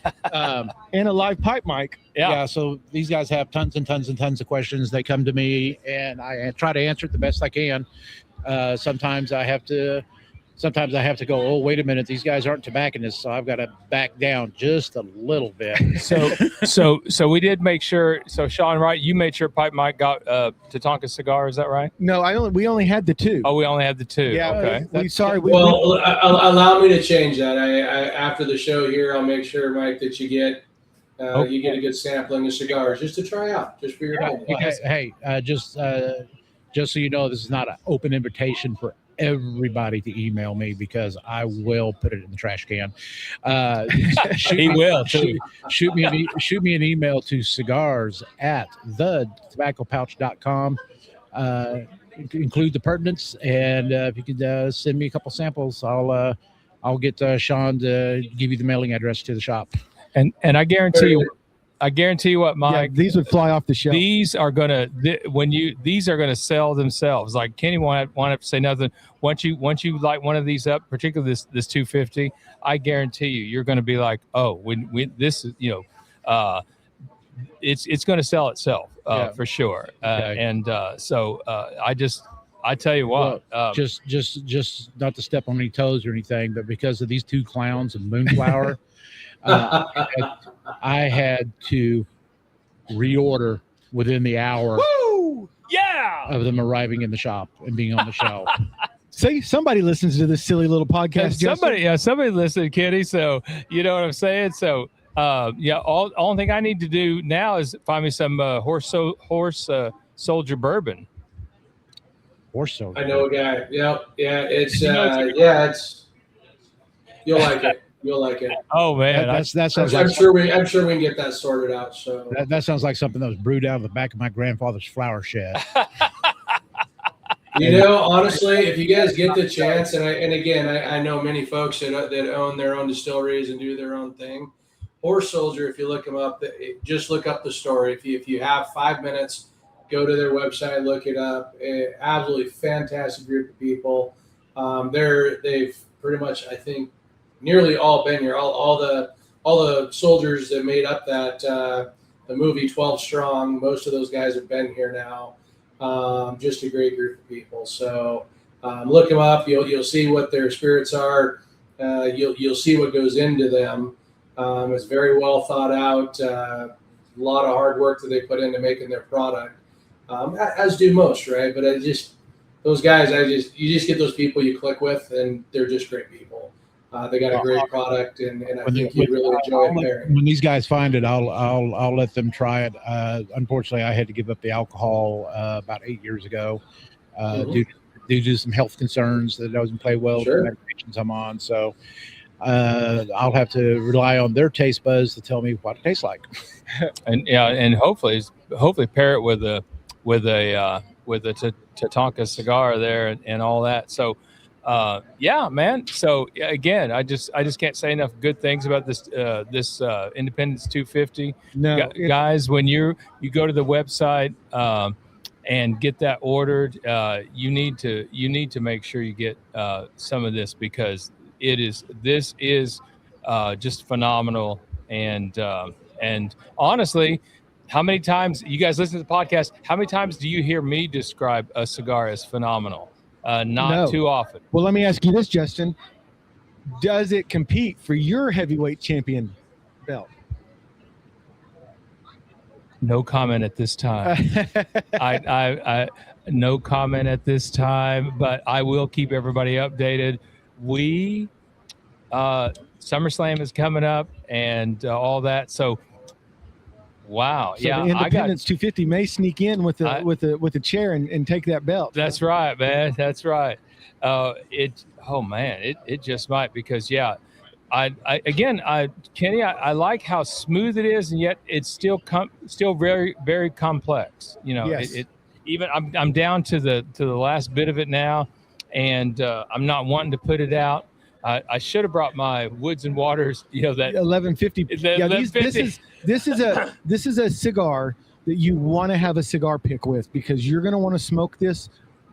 And a live pipe mic. Yeah. So these guys have tons and tons and tons of questions. They come to me, and I try to answer it the best I can. Sometimes I have to go, oh, wait a minute, these guys aren't tobacconists, so I've got to back down just a little bit. So we did make sure. So Shawn, right? You made sure Pipe Mike got Tatanka cigar. Is that right? No, we only had the two. Oh, we only had the two. Yeah. Okay. Allow me to change that. I after the show here, I'll make sure, Mike, that you get a good sampling of cigars just to try out, just for your home. Just so you know, this is not an open invitation for everybody to email me, because I will put it in the trash can. Shoot me an email to cigars@thetobaccopouch.com. Include the pertinence, and if you could send me a couple samples, I'll get Shawn to give you the mailing address to the shop. And I guarantee you what, Mike. Yeah, these would fly off the shelf. These are gonna sell themselves. Like Kenny won't have to say nothing. Once you light one of these up, particularly this 250, I guarantee you're going to be like, oh, when this is it's going to sell itself for sure. Okay. So I tell you what, just not to step on any toes or anything, but because of these two clowns and Moonflower, I had to reorder within the hour of them arriving in the shop and being on the shelf. See, somebody listens to this silly little podcast. Somebody listened, Kenny. So you know what I'm saying. So only thing I need to do now is find me some horse soldier bourbon. Horse soldier. I know a guy. Yeah. It's it's. You'll like it. You'll like it. Oh man, that sounds I'm sure we can get that sorted out. So that sounds like something that was brewed out of the back of my grandfather's flower shed. You know, honestly, if you guys get the chance, and I know many folks that own their own distilleries and do their own thing. Horse Soldier, if you look them up, just look up the story. If you have 5 minutes, go to their website, look it up. Absolutely fantastic group of people. They've pretty much, I think, nearly all been here. All the soldiers that made up that the movie 12 Strong, most of those guys have been here now. Just a great group of people. So look them up. You'll see what their spirits are. You'll see what goes into them. It's very well thought out. A lot of hard work that they put into making their product, as do most, right? But those guys, you just get those people you click with, and they're just great people. They got a great product, and I think you'd really enjoy it there. When these guys find it, I'll let them try it. Unfortunately, I had to give up the alcohol about 8 years ago due to some health concerns that doesn't play well with the medications I'm on. So I'll have to rely on their taste buds to tell me what it tastes like. and hopefully pair it with a Tatanka cigar there and all that. So. Man. So again, I just can't say enough good things about this Independence 250. No, guys, when you go to the website and get that ordered, you need to make sure you get some of this, because this is just phenomenal. And honestly, how many times you guys listen to the podcast? How many times do you hear me describe a cigar as phenomenal? Not too often. Well, let me ask you this, Justin. Does it compete for your heavyweight champion belt? No comment at this time. I no comment at this time, but I will keep everybody updated. SummerSlam is coming up and all that. So wow. So the Independence 250 may sneak in with a chair and take that belt. That's right, man. That's right. It just might, because Kenny, I like how smooth it is, and yet it's still very, very complex. You know, yes. Even I'm down to the last bit of it now, and I'm not wanting to put it out. I should have brought my Woods and Waters, that 1150. This is a cigar that you want to have a cigar pick with, because you're going to want to smoke this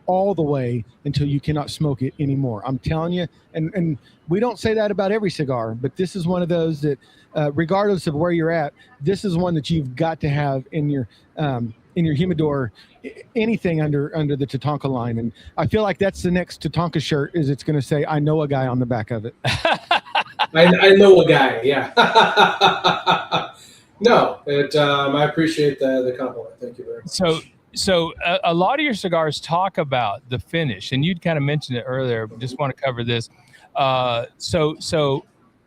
all the way until you cannot smoke it anymore. I'm telling you, and we don't say that about every cigar, but this is one of those that, regardless of where you're at, this is one that you've got to have in your humidor, anything under the Tatanka line. And I feel like that's the next Tatanka shirt, is it's going to say, "I know a guy" on the back of it. I know a guy. Yeah. No, I appreciate the compliment. Thank you very much. So a lot of your cigars talk about the finish, and you'd kind of mentioned it earlier. Just want to cover this. So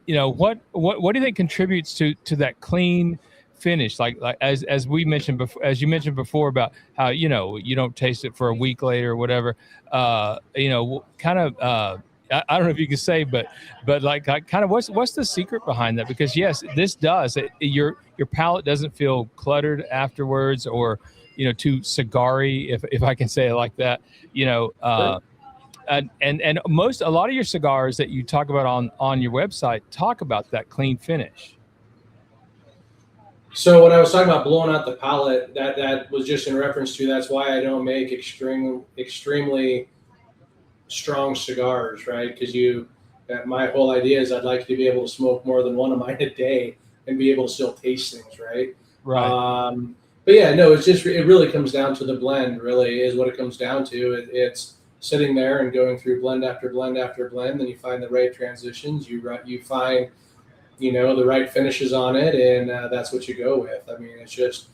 what do you think contributes to that clean finish? Like as we mentioned before, as you mentioned before, about how you don't taste it for a week later or whatever. I don't know if you can say, but like kind of what's the secret behind that? Because yes, this does your palate doesn't feel cluttered afterwards, or too cigar-y, if I can say it like that. And a lot of your cigars that you talk about on your website talk about that clean finish. So when I was talking about blowing out the palate, that was just in reference to, that's why I don't make extremely strong cigars, right? Because my whole idea is I'd like to be able to smoke more than one of mine a day and be able to still taste things, right? Right. But yeah, no, it really comes down to the blend. Really, is what it comes down to. It's sitting there and going through blend after blend after blend. Then you find the right transitions. You find, the right finishes on it, and that's what you go with. I mean, it's just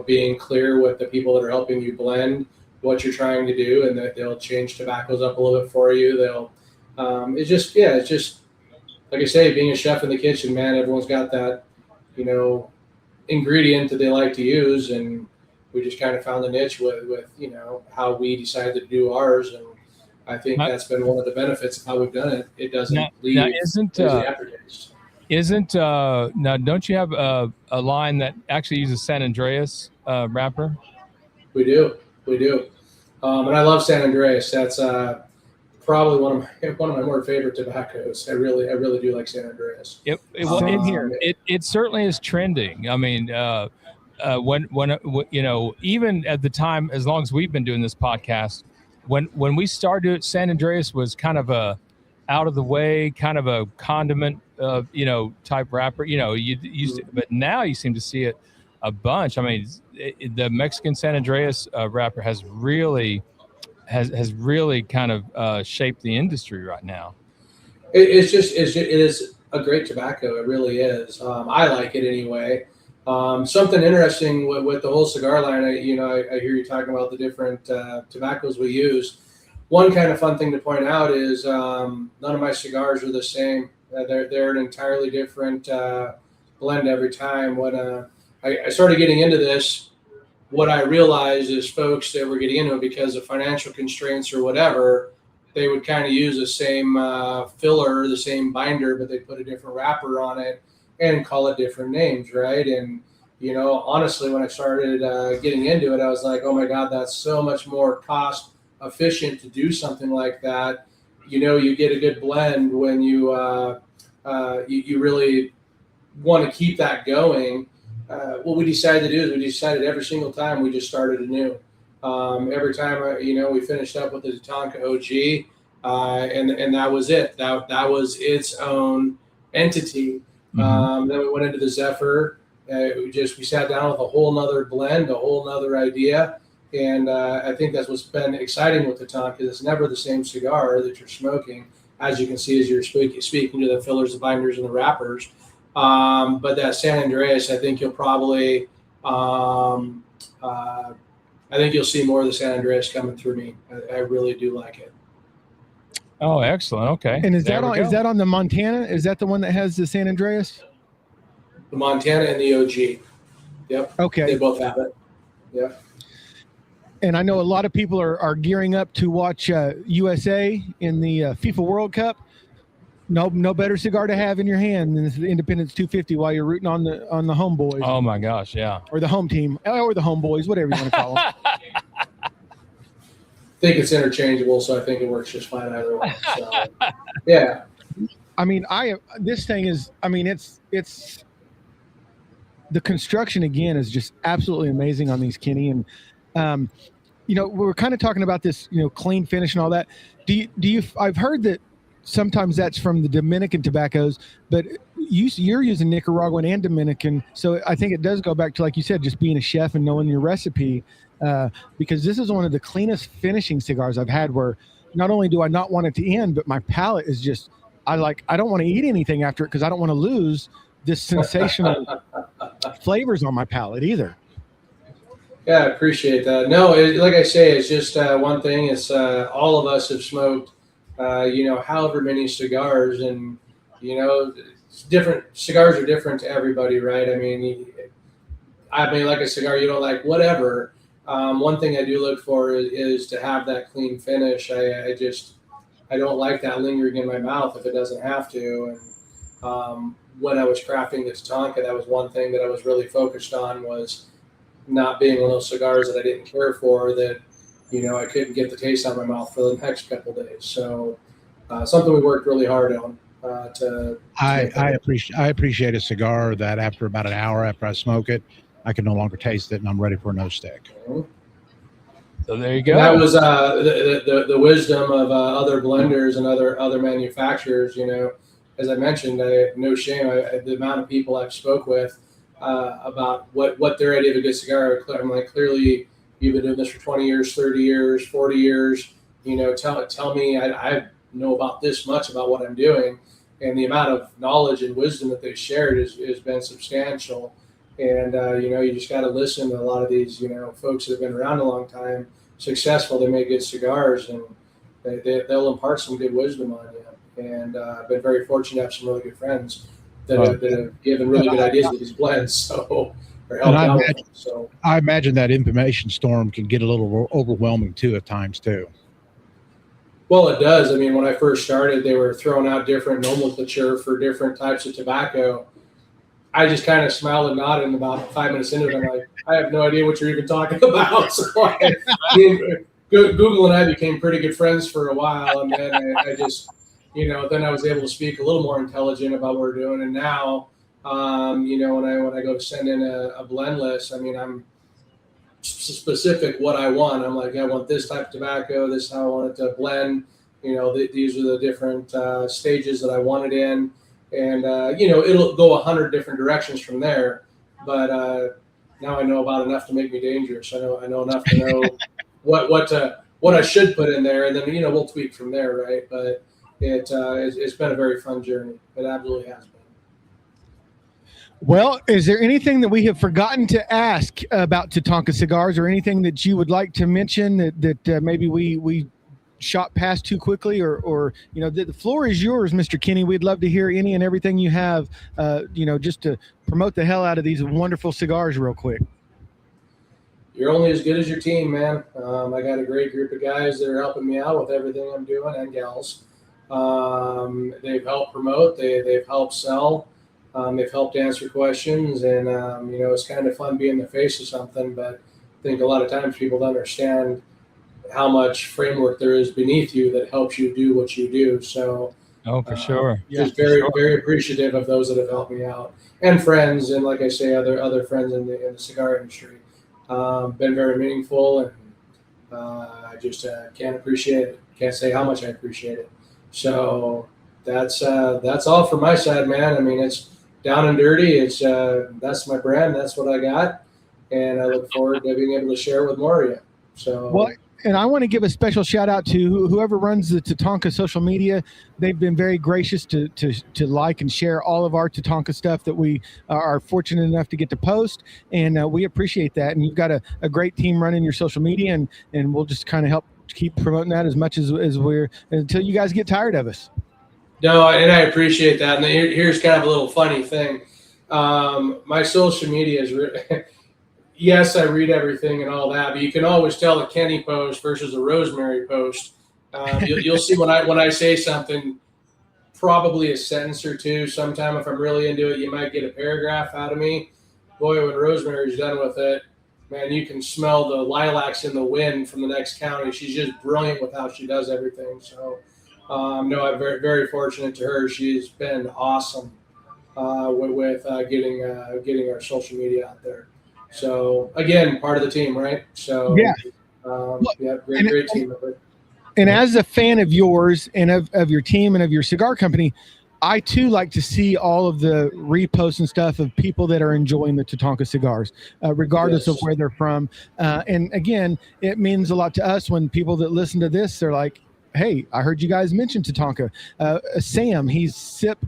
being clear with the people that are helping you blend what you're trying to do, and that they'll change tobaccos up a little bit for you. It's just like I say, being a chef in the kitchen, man. Everyone's got that, ingredient that they like to use, and we just kind of found the niche with how we decided to do ours, and I think that's been one of the benefits of how we've done it. It doesn't leave the aftertaste. Now don't you have a line that actually uses San Andreas wrapper? We do, and I love San Andreas. That's probably one of my more favorite tobaccos. I really do like San Andreas. It certainly is trending. I mean, when even at the time, as long as we've been doing this podcast, when we started, San Andreas was kind of a out of the way, kind of a condiment, type wrapper. You used to, but now you seem to see it a bunch. I mean, the Mexican San Andreas wrapper has really kind of shaped the industry right now. It is a great tobacco. It really is. I like it anyway. Something interesting with the whole cigar line, I hear you talking about the different tobaccos we use. One kind of fun thing to point out is none of my cigars are the same. They're an entirely different blend every time. When I started getting into this, what I realized is folks that were getting into it because of financial constraints or whatever, they would kind of use the same filler, the same binder, but they put a different wrapper on it and call it different names, right? And, honestly, when I started getting into it, I was like, oh my God, that's so much more cost efficient to do something like that. You get a good blend when you really want to keep that going. What we decided to do is every single time we just started anew. Every time, we finished up with the Tatanka OG, and that was it. That was its own entity. Then we went into the Zephyr. We sat down with a whole nother blend, a whole nother idea. And I think that's what's been exciting with Tatanka. It's never the same cigar that you're smoking, as you can see as you're speaking to the fillers, the binders, and the wrappers. But that San Andreas, I think you'll probably, I think you'll see more of the San Andreas coming through me. I really do like it. Oh, excellent. Okay. And is that on the Montana? Is that the one that has the San Andreas? The Montana and the OG. Yep. Okay. They both have it. Yep. And I know a lot of people are gearing up to watch USA in the FIFA World Cup. No better cigar to have in your hand than the Independence 250 while you're rooting on the homeboys. Oh my gosh, yeah. Or the home team, or the homeboys, whatever you want to call them. I think it's interchangeable, so I think it works just fine either way. So, yeah. I mean, this thing is. I mean, it's the construction again is just absolutely amazing on these, Kenny. And we're kind of talking about this, clean finish and all that. Do you? I've heard that sometimes that's from the Dominican tobaccos, but you're using Nicaraguan and Dominican, so I think it does go back to, like you said, just being a chef and knowing your recipe. Because this is one of the cleanest finishing cigars I've had, where not only do I not want it to end, but my palate is just, I don't want to eat anything after it because I don't want to lose this sensational flavors on my palate either. Yeah, I appreciate that. No, like I say, it's just one thing. It's all of us have smoked, however many cigars, and, different cigars are different to everybody, right? I mean, like a cigar you don't like, whatever. One thing I do look for is to have that clean finish. I don't like that lingering in my mouth if it doesn't have to. And when I was crafting the Tatanka, that was one thing that I was really focused on, was not being one of those cigars that I didn't care for, that, I couldn't get the taste out of my mouth for the next couple of days. So something we worked really hard on. I appreciate a cigar that after about an hour after I smoke it, I can no longer taste it, and I'm ready for a nose stick. So there you go. And that was the wisdom of other blenders and other manufacturers. As I mentioned, no shame. The amount of people I've spoke with, about what their idea of a good cigar. I'm like, clearly you've been doing this for 20 years, 30 years, 40 years. Tell me, I know about this much about what I'm doing. And the amount of knowledge and wisdom that they shared has been substantial. And, you just got to listen to a lot of these, folks that have been around a long time, successful, they make good cigars, and they'll impart some good wisdom on you. And I've been very fortunate to have some really good friends that have given really good ideas with these blends. So, or helped out with them. So I imagine that information storm can get a little overwhelming too at times too. Well, it does. I mean, when I first started, they were throwing out different nomenclature for different types of tobacco. I just kind of smiled and nodded, and about 5 minutes into it, I'm like, I have no idea what you're even talking about. So Google and I became pretty good friends for a while, and then I just, then I was able to speak a little more intelligent about what we're doing. And now, when I go to send in a blend list, I mean, I'm specific what I want. I'm like, I want this type of tobacco. This is how I want it to blend. These are the different stages that I want it in. And, it'll go 100 different directions from there. But now I know about enough to make me dangerous. I know enough to know what I should put in there. And then, we'll tweak from there, right? But it's been a very fun journey. It absolutely has been. Well, is there anything that we have forgotten to ask about Tatanka Cigars, or anything that you would like to mention that maybe we shot past too quickly, or the floor is yours, Mr. Kenny. We'd love to hear any and everything you have, just to promote the hell out of these wonderful cigars real quick. You're only as good as your team, man. I got a great group of guys that are helping me out with everything I'm doing, and gals. They've helped promote. They've helped sell. They've helped answer questions, and it's kind of fun being the face of something. But I think a lot of times people don't understand how much framework there is beneath you that helps you do what you do. So, for sure, just very appreciative of those that have helped me out, and friends, and like I say, other friends in the cigar industry. Been very meaningful, and I just can't appreciate it. Can't say how much I appreciate it. So that's all from my side, man. I mean, it's down and dirty. It's that's my brand. That's what I got, and I look forward to being able to share it with more of you. So. Well, and I want to give a special shout out to whoever runs the Tatanka social media. They've been very gracious to like and share all of our Tatanka stuff that we are fortunate enough to get to post, and we appreciate that. And you've got a great team running your social media, and we'll just kind of help keep promoting that as much as we're, until you guys get tired of us. No, and I appreciate that. And here's kind of a little funny thing. My social media is yes, I read everything and all that, but you can always tell a Kenny post versus a Rosemary post. You'll see when I say something, probably a sentence or two. Sometime if I'm really into it, you might get a paragraph out of me. Boy, when Rosemary's done with it, man, you can smell the lilacs in the wind from the next county. She's just brilliant with how she does everything. So, no, I'm very, very fortunate to her. She's been awesome with getting our social media out there. So again, part of the team, right? So great team. And as a fan of yours and of your team and of your cigar company, I too like to see all of the reposts and stuff of people that are enjoying the Tatanka cigars, regardless of where they're from. And again, it means a lot to us when people that listen to this, they're like, hey, I heard you guys mention Tatanka. Sam, he's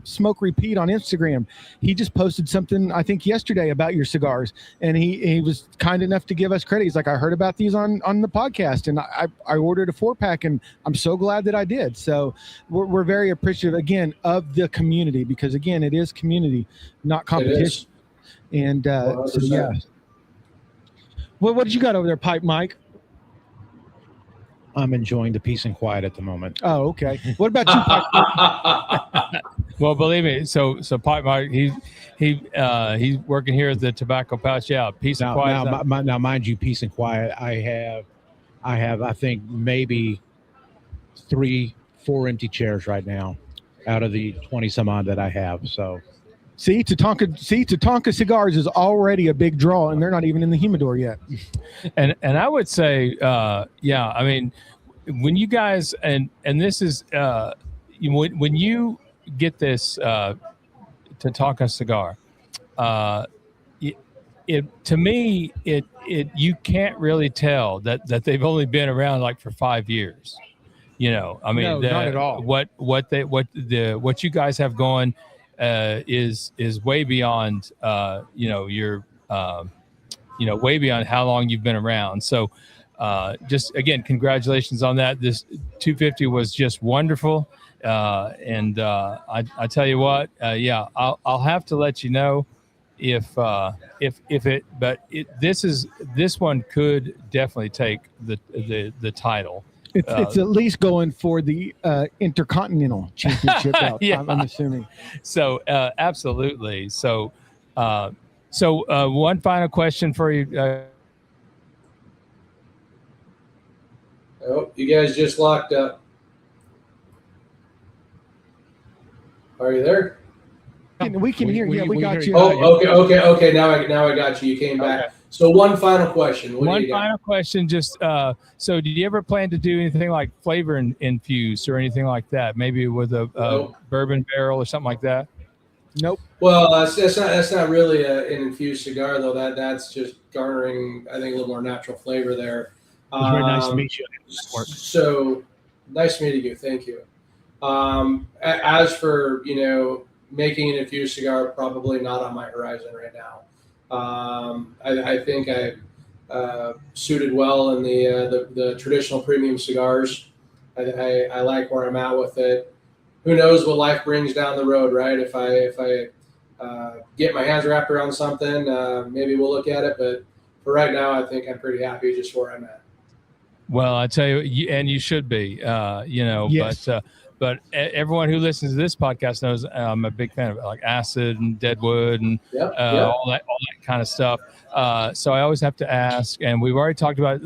Smoke Repeat on Instagram. He just posted something, I think yesterday, about your cigars, and he was kind enough to give us credit. He's like, I heard about these on the podcast, and I ordered a 4-pack, and I'm so glad that I did. So we're very appreciative, again, of the community, because again, it is community, not competition. And so yeah. Well, what did you got over there, Pipe Mike? I'm enjoying the peace and quiet at the moment. Oh, okay. What about you, Pipe? Well, believe me, so Pipe Mike, he's working here at the Tobacco Pouch. Yeah, peace and quiet. Now, mind you, peace and quiet. I have, I think maybe 3-4 empty chairs right now, out of the 20 some odd that I have. So. See, Tatanka Cigars is already a big draw, and they're not even in the humidor yet. And I would say, I mean, when you guys and this is when you get this Tatanka cigar, to me, you can't really tell that they've only been around like for 5 years. I mean, No, not at all. What you guys have going is way beyond your way beyond how long you've been around. So just again, congratulations on that. This 250 was just wonderful. And I tell you what, I'll have to let you know if this one could definitely take the title. It's at least going for the Intercontinental Championship belt. Yeah. I'm assuming. So absolutely. So one final question for you. Oh, you guys just locked up. Are you there? We can hear. Yeah, we got you. Oh, okay. Now I got you. You came back. Okay. So one final question. One final question. Just so, do you ever plan to do anything like flavor infused or anything like that? Maybe with a bourbon barrel or something like that? Nope. Well, that's not really an infused cigar though. That's just garnering, I think, a little more natural flavor there. It was very nice to meet you. So nice meeting you. Thank you. As for making an infused cigar, probably not on my horizon right now. I think I suited well in the traditional premium cigars. I like where I'm at with it. Who knows what life brings down the road, right? If I get my hands wrapped around something, maybe we'll look at it. But for right now, I think I'm pretty happy just where I'm at. Well, I tell you, and you should be, Yes. but everyone who listens to this podcast knows I'm a big fan of like acid and deadwood and all that kind of stuff. So I always have to ask, and we've already talked about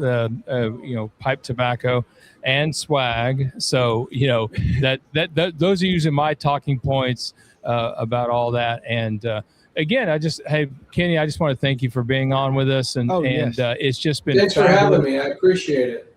pipe tobacco and swag. So that those are usually my talking points about all that. And again, hey Kenny, I just want to thank you for being on with us, and it's just been thanks fabulous. for having me. I appreciate it.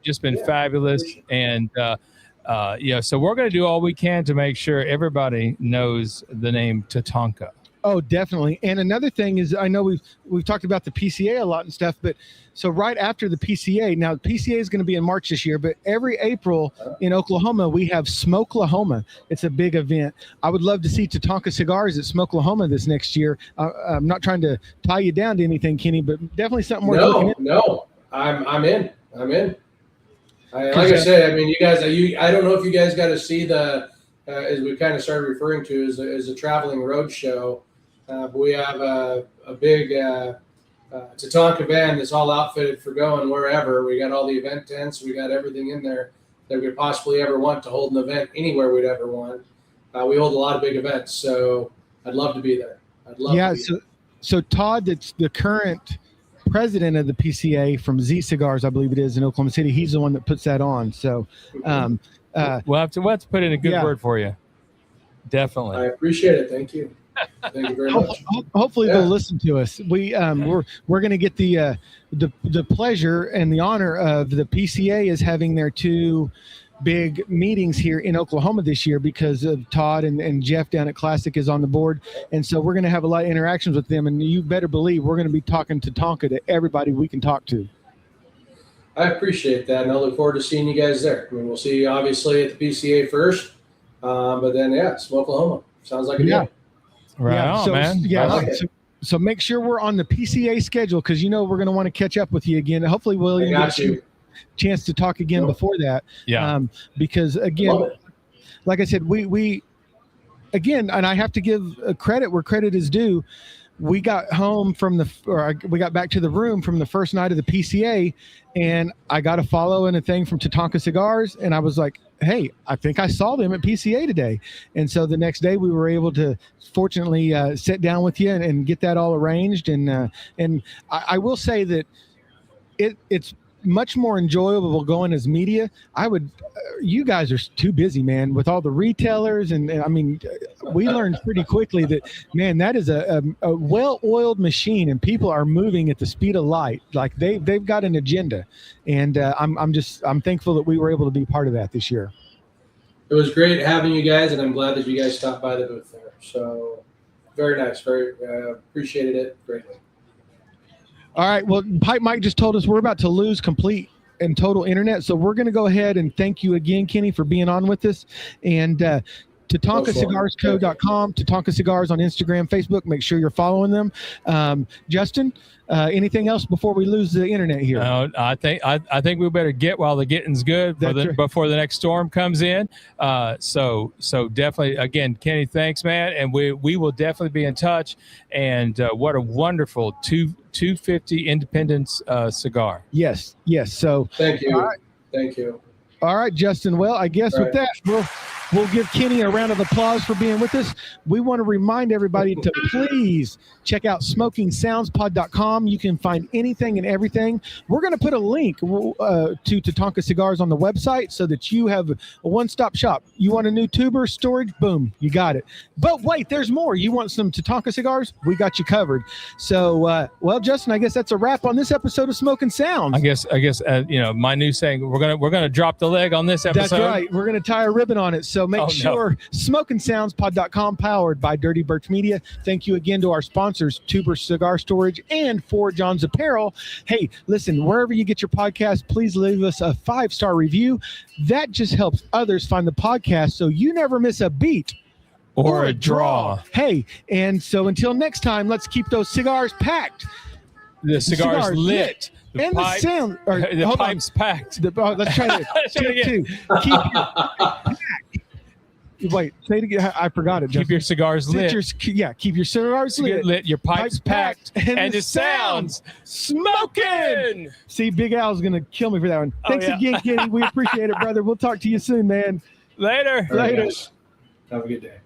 Just been fabulous, and so we're going to do all we can to make sure everybody knows the name Tatanka. Oh, definitely. And another thing is, I know we've talked about the PCA a lot and stuff, but so right after the PCA, now the PCA is going to be in March this year, but every April in Oklahoma, we have Smoklahoma. It's a big event. I would love to see Tatanka Cigars at Smoklahoma this next year. I'm not trying to tie you down to anything, Kenny, but definitely something we're looking at. No, I'm in. Like I said, I mean, you guys, I don't know if you guys got to see the, as we kind of started referring to, as a traveling road show. But we have a big Tatanka van that's all outfitted for going wherever. We got all the event tents. We got everything in there that we could possibly ever want to hold an event anywhere we'd ever want. We hold a lot of big events, so I'd love to be there. So Todd, that's the current president of the PCA from Z Cigars, I believe it is, in Oklahoma City. He's the one that puts that on. So we'll have to put in a good word for you. Definitely. I appreciate it. Thank you. Thank you very much. Hopefully they'll listen to us. We're going to get the pleasure and the honor of the PCA is having their two big meetings here in Oklahoma this year because of Todd and Jeff down at Classic is on the board. And so we're going to have a lot of interactions with them. And you better believe we're going to be talking to Tonka to everybody we can talk to. I appreciate that. And I look forward to seeing you guys there. I mean, we'll see you obviously at the PCA first. But then, it's Oklahoma. Sounds like a deal. Right on, man. Yeah. So make sure we're on the PCA schedule because we're going to want to catch up with you again. Hopefully we'll get a chance to talk again before that. Yeah. Because again, like I said, we and I have to give credit where credit is due. We got home we got back to the room from the first night of the PCA, and I got a follow and a thing from Tatanka Cigars, and I was like, hey, I think I saw them at PCA today. And so the next day we were able to fortunately sit down with you and get that all arranged. And I will say that it's much more enjoyable going as media. You guys are too busy, man, with all the retailers. And I mean, we learned pretty quickly that, man, that is a well-oiled machine and people are moving at the speed of light. Like they've got an agenda. And I'm thankful that we were able to be part of that this year. It was great having you guys, and I'm glad that you guys stopped by the booth there. So very nice. Very appreciated it greatly. All right. Well, Pipe Mike just told us we're about to lose complete and total internet. So we're going to go ahead and thank you again, Kenny, for being on with us. And TatankaCigarsCo.com, Tatanka Cigars on Instagram, Facebook. Make sure you're following them. Justin, anything else before we lose the internet here? I think we better get while the getting's good before the next storm comes in. So definitely, again, Kenny, thanks, man, and we will definitely be in touch. And what a wonderful 250 Independence cigar. Yes. So Thank you. Right. Thank you. All right, Justin. Well, I guess with that, we'll give Kenny a round of applause for being with us. We want to remind everybody to please check out SmokingSoundsPod.com. You can find anything and everything. We're going to put a link to Tatanka Cigars on the website so that you have a one-stop shop. You want a new tuber storage? Boom, you got it. But wait, there's more. You want some Tatanka cigars? We got you covered. So, well, Justin, I guess that's a wrap on this episode of Smokin' Sounds. I guess my new saying, we're gonna drop the leg on this episode. That's right. We're going to tie a ribbon on it. So make sure SmokingSoundsPod.com, powered by Dirty Birch Media. Thank you again to our sponsors, Tuber Cigar Storage and Fort John's Apparel. Hey, listen, wherever you get your podcast, please leave us a 5-star review. That just helps others find the podcast so you never miss a beat or a draw. Hey, and so until next time, let's keep those cigars packed. The cigars lit. The sound. The pipe's packed. Let's try it. Two. Wait, say it again. I forgot it. Keep your cigars lit. Keep your cigars lit. Your pipes packed. And it sounds smoking. See, Big Al's going to kill me for that one. Thanks again, Kenny. We appreciate it, brother. We'll talk to you soon, man. Later. Guys. Have a good day.